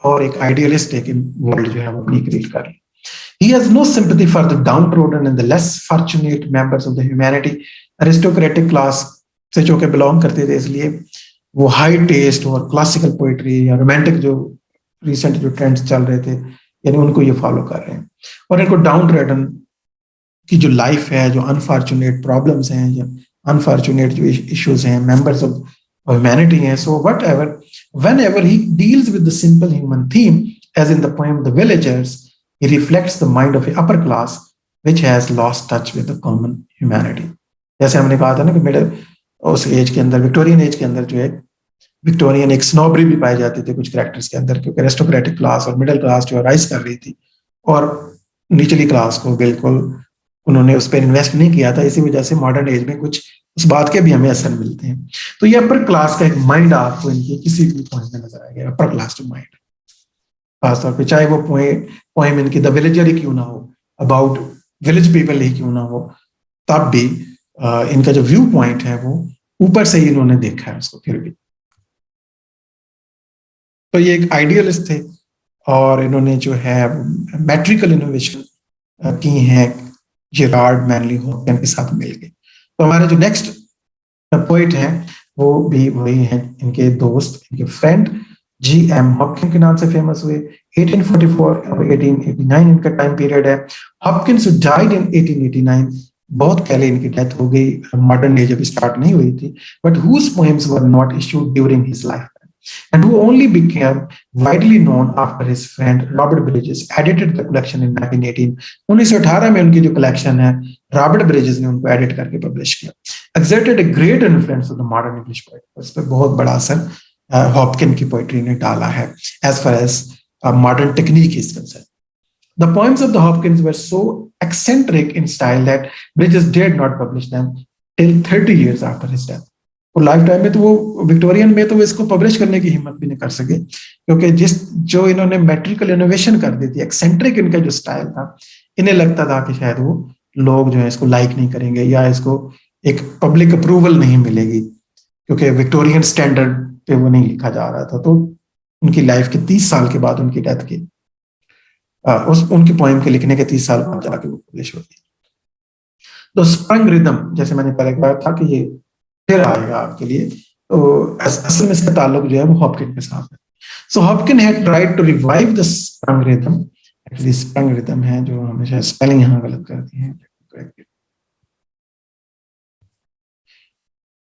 और एक आइडियलिस्टिक वर्ल्ड जो है वो अपनी क्रिएट कर ली। He has no sympathy for the downtrodden and the less fortunate members of the humanity. Aristocratic class से जो के बिलोंग करते थे, इसलिए वो हाई टेस्ट और क्लासिकल पोइट्री या रोमांटिक जो रिसेंट जो ट्रेंड्स चल रहे थे, यानी उनको ये फॉलो कर रहे हैं। और इनको डाउनट्रोडन की जो लाइफ है, जो अनफॉर्चुनेट प्रॉब्लम्स हैं या अनफॉर्चुनेट जो इश्यूज हैं, मेंबर्स ऑफ ह्यूमैनिटी हैं, so whatever whenever he deals with the simple human theme as in the poem the villagers, he reflects the mind of the upper class which has lost touch with the common humanity. जैसे हमने कहा था ना कि मिडिल उस एज के अंदर, विक्टोरियन एज के अंदर जो है विक्टोरियन एक स्नोबरी भी पाई जाती थी कुछ कैरेक्टर्स के अंदर, क्योंकि एरिस्टोक्रेटिक क्लास और मिडिल क्लास जो राइज कर रही थी और निचली क्लास को बिल्कुल उन्होंने उस पर इन्वेस्ट नहीं किया था। इसी वजह से मॉडर्न एज में कुछ उस बात के भी हमें असर मिलते हैं। तो ये अपर क्लास का एक माइंड आपको इनके किसी भी पॉइंट में नजर आएगा, अपर क्लास टू माइंड, खासतौर पे चाहे वो पोएम इनकी द विलेजर ही क्यों ना हो, अबाउट विलेज पीपल ही क्यों ना हो, तब भी इनका जो व्यू पॉइंट है वो ऊपर से ही इन्होंने देखा है उसको फिर भी। तो ये एक आइडियलिस्ट थे और इन्होंने जो है मैट्रिकल इनोवेशन की है जेरार्ड मैनली हॉपकिन के साथ मिल के। तो हमारे जो नेक्स्ट पोइट हैं वो भी वही हैं, इनके दोस्त, इनके फ्रेंड G.M. हॉपकिन के नाम से फेमस हुए। 1844 और 1889 इनका टाइम पीरियड है। हॉपकिंस डाइड इन 1889, बहुत पहले इनकी डेथ हो गई, मॉडर्न एज अभी स्टार्ट नहीं हुई थी, but whose poems were not issued during his lifetime and who only became widely known after his friend Robert Bridges edited the collection in 1918। 1918 में उनकी जो कलेक्शन है रॉबर्ट ब्रिजेस ने उनको एडिट करके पब्लिश किया। Exerted a great influence on the modern English poetry, उस पर बहुत बड़ा असर हॉपकिन की पोइट्री ने डाला है as far as modern technique is concerned. The poems of the Hopkins were so eccentric in style that Bridges dared not publish them till 30 years after his death. और लाइफ टाइम में तो वो विक्टोरियन में तो वो इसको पब्लिश करने की हिम्मत भी नहीं कर सके, क्योंकि जो इन्होंने मैट्रिकल इनोवेशन कर दी थी, एक्सेंट्रिक इनका जो स्टाइल था, इन्हें लगता था कि शायद वो लोग जो है इसको लाइक नहीं करेंगे या इसको एक पब्लिक अप्रूवल नहीं मिलेगी, क्योंकि विक्टोरियन स्टैंडर्ड पे वो नहीं लिखा जा रहा था। तो उनकी लाइफ के 30 साल के बाद उनकी डेथ की उनकी पोएम के लिखने के 30 साल बाद जाके वो पब्लिश होती। तो स्प्रंग रिदम, जैसे मैंने पहले कहा था कि ये फिर आएगा आपके लिए, तो असल में इसका ताल्लुक जो है वो हॉपकिन के साथ है। So Hopkin had tried to revive the sprung rhythm. Actually sprung rhythm है जो हमेशा स्पेलिंग यहाँ गलत करती है।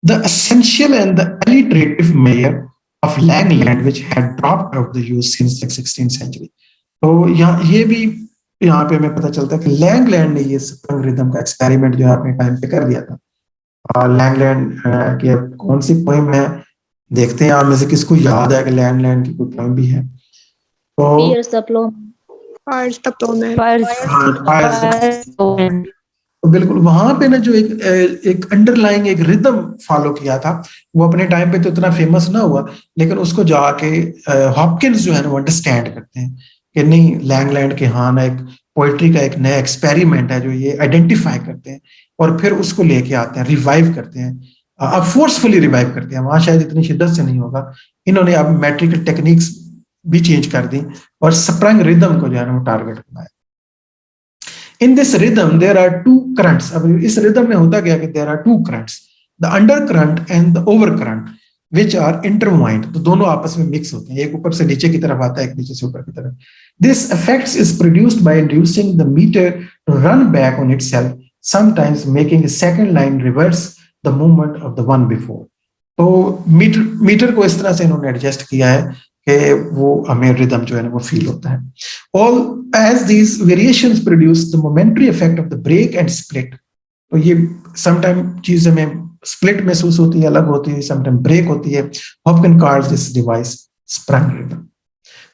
The essential and the alliterative measure of Langland, which had dropped out of the use since the 16th century। तो ये भी यहाँ पे हमें पता चलता है कि लैंगलैंड ने ये स्प्रंग रिदम का एक्सपेरिमेंट जो है अपने टाइम पे कर दिया था। लैंगलैंड की कौन सी पोएम है देखते हैं आप में से किसको याद है कि लैंगलैंड की कोई पोएम भी है? तो Fires the Plowman। तो बिल्कुल वहां पे ना जो एक अंडरलाइंग एक रिदम फॉलो किया था, वो अपने टाइम पे तो इतना फेमस ना हुआ, लेकिन उसको जाके हॉपकिंस जो है ना वो अंडरस्टैंड करते हैं कि नहीं, लैंगलैंड के हाँ ना एक पोइट्री का एक नया एक्सपेरिमेंट है जो ये आइडेंटिफाई करते हैं और फिर उसको लेके आते हैं, रिवाइव करते हैं, अब फोर्सफुली रिवाइव करते हैं। वहां शायद इतनी शिद्दत से नहीं होगा, इन्होंने अब मेट्रिकल टेक्निक्स भी चेंज कर दी और स्प्रंग रिदम को जो है ना वो टारगेट बनाया। In this rhythm there are two currents. अब इस रिदम में होता गया कि there are two currents, the under current and the over current which are intertwined. तो दोनों आपस में मिक्स होते हैं, एक ऊपर से नीचे की तरफ आता है, एक नीचे से ऊपर की तरफ। This effect is produced by inducing the meter to run back on itself, sometimes making a second line reverse the movement of the one before। तो मीटर को इस तरह से इन्होंने एडजस्ट किया है कि वो हमें रिदम जो है ना वो फील होता है। All as these variations produce the momentary effect of the break and split। तो ये समटाइम चीज हमें स्प्लिट महसूस होती है, अलग होती है, समटाइम ब्रेक होती है। Hopkins calls this device sprung rhythm।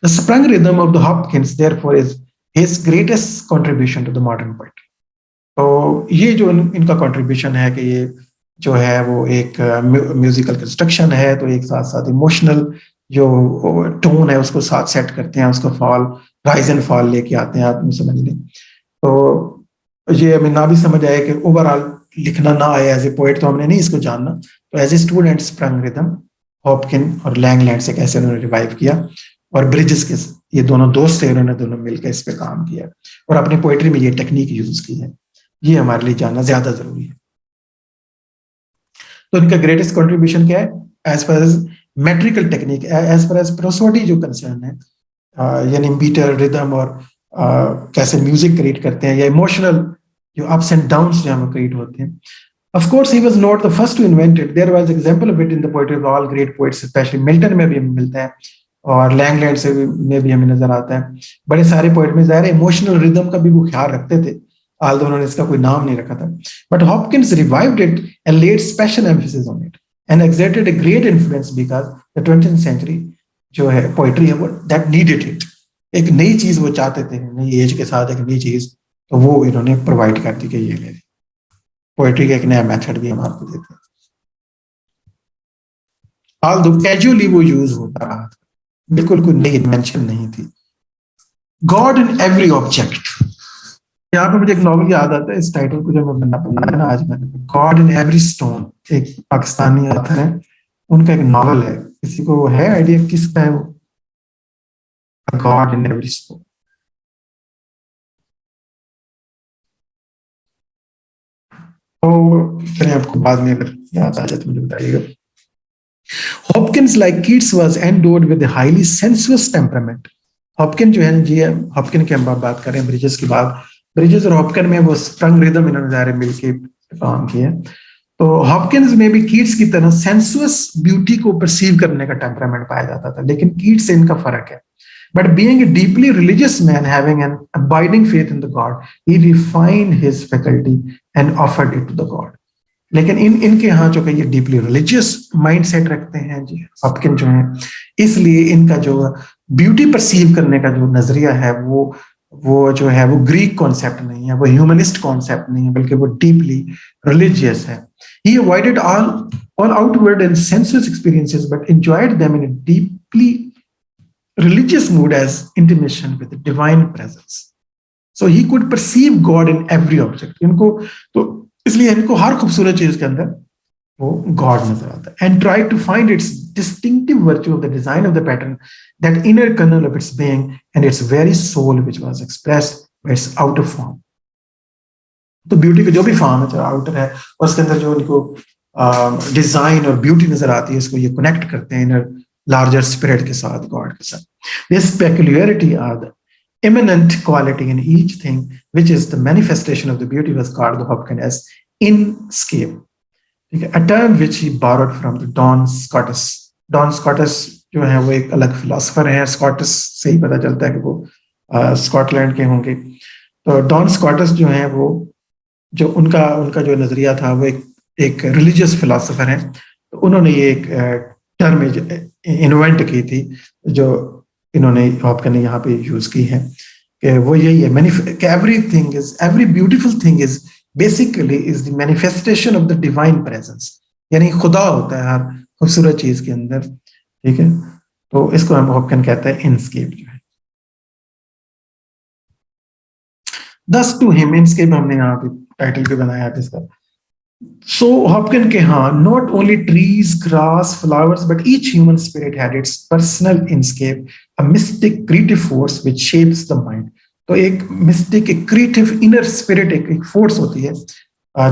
The sprung rhythm of the Hopkins therefore is his greatest contribution to the modern poetry। तो ये जो इनका कंट्रीब्यूशन है कि ये जो है वो एक म्यूजिकल कंस्ट्रक्शन है, तो एक साथ साथ इमोशनल जो टोन है उसको साथ सेट करते हैं, उसको फॉल राइज एंड फॉल लेके आते हैं, आप समझ लें। तो ये हमें ना भी समझ आए कि ओवरऑल लिखना ना आए एज ए पोएट, तो हमने नहीं इसको जानना। तो as a student sprung rhythm Hopkin और लैंगलैंड से कैसे उन्होंने रिवाइव किया, और ब्रिजेस के ये दोनों दोस्त थे, उन्होंने दोनों मिलकर इस पे काम किया और अपनी पोएट्री में ये टेक्निक यूज की है। ये हमारे लिए जानना ज्यादा जरूरी है। तो इनका ग्रेटेस्ट कंट्रीब्यूशन क्या है as per as metrical technique, as per as prosody जो कंसर्न है, यानी मीटर रिदम और कैसे म्यूजिक क्रिएट करते हैं, या इमोशनल जो अप्स एंड डाउन्स जो हमें क्रिएट होते हैं। Of course, he was not the first to invent it. There was example of it in the poetry of all great poets, especially Milton में भी हमें मिलता है और लैंगलैंड से में भी हमें नजर आता है। बड़े सारे पोएट में ज़ाहिर है इमोशनल रिदम का भी वो ख्याल रखते थे, although उन्होंने इसका कोई नाम नहीं रखा था। But Hopkins revived it and laid special emphasis on it and exerted a great influence because the 20th century जो है पोएट्री है वो that needed it। एक नई चीज वो चाहते थे, नई एज के साथ एक नई चीज, तो वो इन्होंने प्रोवाइड कर दी कि ये ले पोएट्री का एक नया मेथड भी हम आपको देते हैं। ऑल्दो कैजुअली वो यूज होता रहा था, बिल्कुल कोई नई इन्वेंशन नहीं थी। गॉड इन एवरी ऑब्जेक्ट, यहाँ पे मुझे एक नॉवल याद आता है, इस टाइटल को जब मैं बनाया ना आज मैंने, गॉड इन एवरी स्टोन, एक पाकिस्तानी ऑथर है, उनका एक नॉवल है। किसी को है आइडिया किसका है वो? God in every stone. तो फिर आपको बाद में अगर याद आ जाए तो मुझे बताइएगा। Hopkins like Keats was endowed with a highly sensuous temperament। Hopkin जो है जी, हॉपकिन की हम बात करें ब्रिजेस की बात, ब्रिजेस और हॉपकिन में वो स्प्रंग रिदम इन्होंने ज़ाहिर मिलके काम किया। तो हॉपकिंस में भी कीट्स की तरह सेंसुअस ब्यूटी को परसीव करने का टेम्परामेंट पाया जाता था, लेकिन कीट्स से इनका फर्क है। But being a deeply religious man having an abiding faith in the God, he refined his faculty and offered it to the God। लेकिन इनके यहाँ जो कि ये डीपली रिलीजियस माइंडसेट रखते हैं जी हॉपकिन जो है, इसलिए इनका जो ब्यूटी परसीव करने का जो नजरिया है वो जो है वो ग्रीक कॉन्सेप्ट नहीं है, वो ह्यूमनिस्ट कॉन्सेप्ट नहीं है, बल्कि वो डीपली रिलीजियस है। He avoided all outward and sensuous experiences but enjoyed them in a deeply religious mood as intimation with the divine presence। So he could perceive God in every object। इनको तो इसलिए इनको हर खूबसूरत चीज के अंदर वो गॉड नजर आता है। And try to find its distinctive virtue of the design of the pattern, that inner kernel of its being and its very soul which was expressed by its outer form। तो ब्यूटी का जो भी फॉर्म है, चाहे आउटर है, और उसके अंदर जो उनको डिजाइन और ब्यूटी नजर आती है, इसको ये कनेक्ट करते हैं इनर larger spirit के साथ, God के साथ। This peculiarity are the immanent quality in each thing, which is the manifestation of the beauty was called the Hopkins as inscape, a term which he borrowed from the Don Scotus। Don Scotus जो है वो एक अलग फिलोसफर है, स्कॉटिश से ही पता चलता है कि वो स्कॉटलैंड के होंगे। तो डॉन स्कॉटिस जो है वो जो उनका जो नजरिया था वो एक रिलीजियस फिलोसफर है। तो उन्होंने ये एक टर्म इन्वेंट की थी जो इन्होंने हॉपकिन ने यहाँ पे यूज की है कि वो यही है, everything is, every beautiful thing is basically is the manifestation of the divine presence, यानी खुदा होता है हर खूबसूरत चीज के अंदर। ठीक है, तो इसको हम हॉपकिन कहते हैं इनस्केप जो है। दस टू हिम, इनस्केप हमने यहाँ पे टाइटल पे बनाया है इसका। So Hopkins के हाँ, not only trees, grass, flowers, but each human spirit had its personal inscape, a mystic creative force which shapes the mind. तो एक mystic, एक creative inner spirit, एक force होती है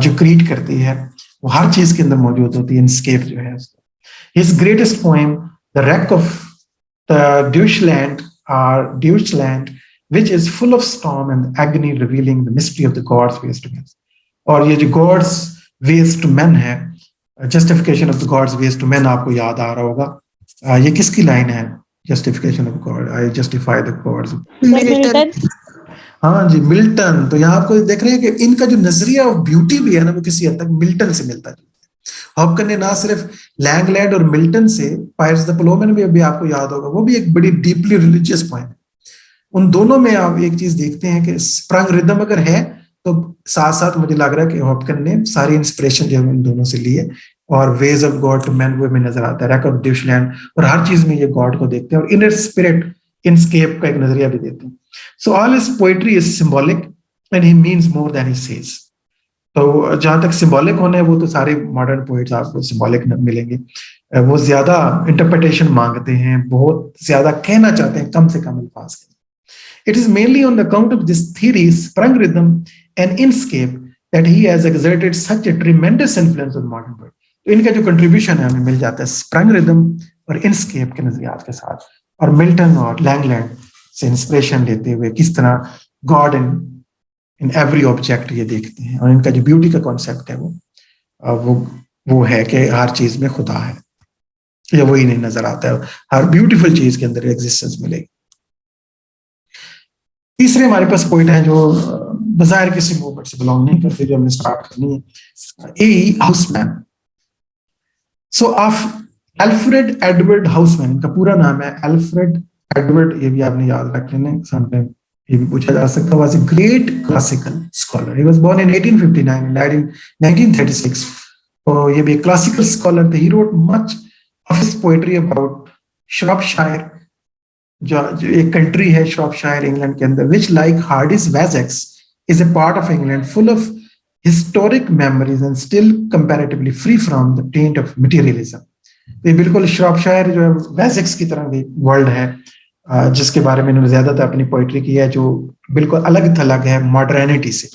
जो create करती है, वो हर चीज के अंदर मौजूद होती है, inscape जो है उसका। His greatest poem, The Wreck of the Deutschland, which is full of storm and agony, revealing the mystery of the God's ways to men. और ये जो God's ways to men है, justification of the God's ways to men, आपको याद आ रहा होगा। ये किसकी लाइन है? Justification of God, I justify the God's। Milton. हाँ जी, मिल्टन। तो यहाँ आपको देख रहे हैं कि इनका जो नजरिया ऑफ ब्यूटी भी है ना, वो किसी हद तक मिल्टन से मिलता है। हॉपकिन ने ना सिर्फ लैंगलैंड और मिल्टन से, पायर्स द प्लोमन में भी आपको याद होगा, वो भी एक बड़ी डीपली रिलीजियस पोएम है। उन दोनों में आप एक चीज देखते हैं कि स्प्रंग रिदम अगर है तो साथ साथ मुझे लग रहा है कि हॉपकिन ने सारी इंस्पिरेशन जो है इन दोनों से लिए, और ways of God to man वो में नजर आता है, रैक ऑफ ड्यूशलैंड, और हर चीज में ये गॉड को देखते हैं और इनर स्पिरिट इनस्केप का एक नजरिया भी देते हैं। So all his poetry is symbolic and he means more than he says. तो जहां तक सिंबॉलिक होना है, वो तो सारे मॉडर्न पोएट्स आपको सिंबॉलिक मिलेंगे, वो ज्यादा इंटरप्रिटेशन मांगते हैं, बहुत ज्यादा कहना चाहते हैं कम से कम अल्फाज के। It is mainly on account of this theory, sprung rhythm and inscape, that he has exerted such a tremendous influence on modern poetry. तो इनका जो कंट्रीब्यूशन है हमें मिल जाता है स्प्रंग रिदम और इनस्केप के नजरियात के साथ, और मिल्टन और लैंगलैंड से इंस्पिरेशन लेते हुए किस तरह गॉड इन एवरी ऑब्जेक्ट ये देखते हैं, और इनका जो ब्यूटी का कॉन्सेप्ट है वो है कि हर चीज में खुदा है, या वही नहीं नजर आता है, हर ब्यूटीफुल चीज के अंदर एग्जिस्टेंस मिलेगी। तीसरे हमारे पास पॉइंट है जो बाजार किसी मूवमेंट से बिलोंग नहीं करते, जो हमने स्टार्ट करनी है, A Housman. So of Alfred Edward Housman, इनका पूरा नाम है अल्फ्रेड एडवर्ड, ये भी आपने याद रख लेना, समटाइम ये भी पूछा जा सकता है। Was a great classical scholar, he was born in 1859 and died in 1936। तो ये भी एक क्लासिकल स्कॉलर थे। He wrote much of his poetry about Shropshire, जो एक कंट्री है श्रॉपशायर इंग्लैंड के अंदर, which like Hardy's Wessex is a part of England, full of historic memories and still comparatively free from the taint of materialism. ये बिल्कुल श्रॉपशायर जो है वेसेक्स की तरह की वर्ल्ड है, जिसके बारे में इन्होंने ज्यादातर अपनी पोइट्री की है, जो बिल्कुल अलग थलग है मॉडर्निटी से।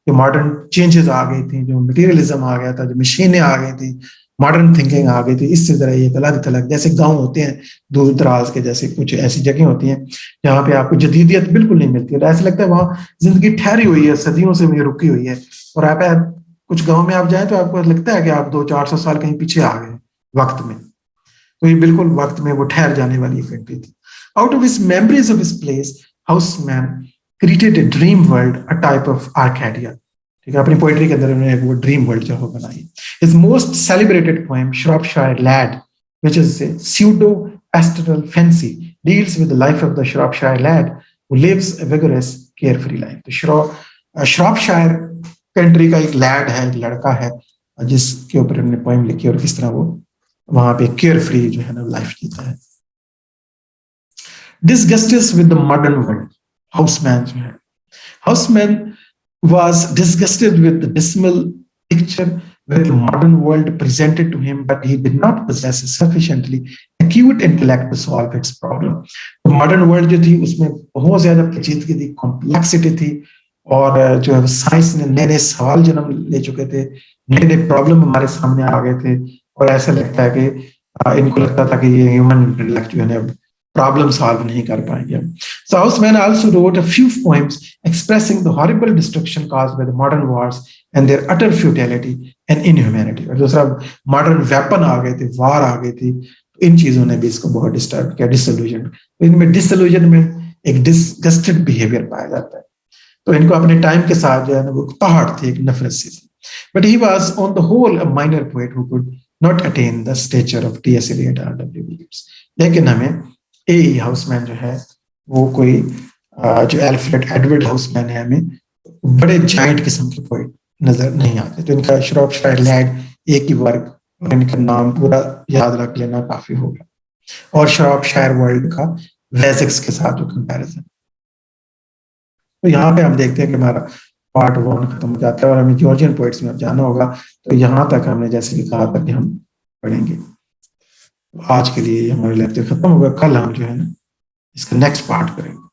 जो मॉडर्न चेंजेस आ गई थी, जो मटेरियलिज्म आ गया था, जो मशीनें आ गई थी, मॉडर्न थिंकिंग आ गई थी, इससे जरा एक अलग थलग, जैसे गांव होते हैं दूर दराज के, जैसे कुछ ऐसी जगह होती हैं जहाँ पे आपको जदीदियत बिल्कुल नहीं मिलती है, ऐसा लगता है वहाँ जिंदगी ठहरी हुई है, सदियों से ये रुकी हुई है। और आप कुछ गाँव में आप जाए तो आपको लगता है कि आप 200-400 साल कहीं पीछे आ गए वक्त में। तो ये बिल्कुल वक्त में वो ठहर जाने वाली कंट्री थी। Out of his memories of his place, houseman created a dream world, a type of Arcadia. ठीक है, अपनी पोइट्री के अंदर उन्होंने वो ड्रीम वर्ल्ड जो है बनाई। His most celebrated poem, Shropshire Lad, which is a pseudo-pastoral fancy, deals with the life of the Shropshire lad who lives a vigorous, carefree life. तो Shropshire कंट्री का एक लैड है, एक लड़का है, जिसके ऊपर उन्होंने पोएम लिखी, और किस तरह वो वहां पे केयरफ्री जो है ना लाइफ जीता है। Disgusted with the modern world, houseman जो है, houseman was disgusted with the dismal picture where the modern world presented to him, but he did not possess a sufficiently acute intellect to solve its problem. The modern world जो थी उसमें बहुत ज्यादा पेचीदगी थी, कॉम्प्लेक्सिटी थी, और जो है साइंस ने नए नए सवाल जन्म ले चुके थे, नए नए प्रॉब्लम हमारे सामने आ गए थे, और ऐसा लगता है कि इनको लगता था कि ये ह्यूमन इंटेलेक्ट जो है प्रॉब्लम सॉल्व नहीं कर पाएंगे। So Hausman also wrote a few poems expressing the horrible destruction caused by the modern wars and their utter futility and inhumanity। और दूसरा मॉडर्न वेपन आ गए थे, वार आ गई थी, इन चीजों ने भी इसको बहुत डिस्टर्ब किया, डिसइल्यूजन। इनमें डिसइल्यूजन में एक डिसगस्टेड बिहेवियर पाया जाता है। तो इनको अपने टाइम के साथ जो है ना वो पहाड़ थी, एक नफरत सी थी। But he was on the whole a minor poet who could not attain the stature of T.S. Eliot or W.B. Yeats। लेकिन हमें ए हाउसमैन जो है वो कोई जो अल्फ्रेड एडवर्ड हाउसमैन है, हमें बड़े जायंट किस्म के पोएट नजर नहीं आते। तो इनका श्रॉपशायर लैड एक ही वर्ग, और इनका नाम पूरा याद रख लेना काफी होगा, और श्रॉपशायर वर्ल्ड का वेसेक्स के साथ जो कंपैरिजन। तो यहाँ पे हम देखते हैं कि हमारा पार्ट 1 खत्म हो जाता है और हमें जॉर्जियन पोइट्स में अब जाना होगा। तो यहाँ तक हमने जैसे कि कहा था कि हम पढ़ेंगे। आज के लिए हमारे लेक्चर खत्म होगा, कल हम जो है ना इसका नेक्स्ट पार्ट करेंगे।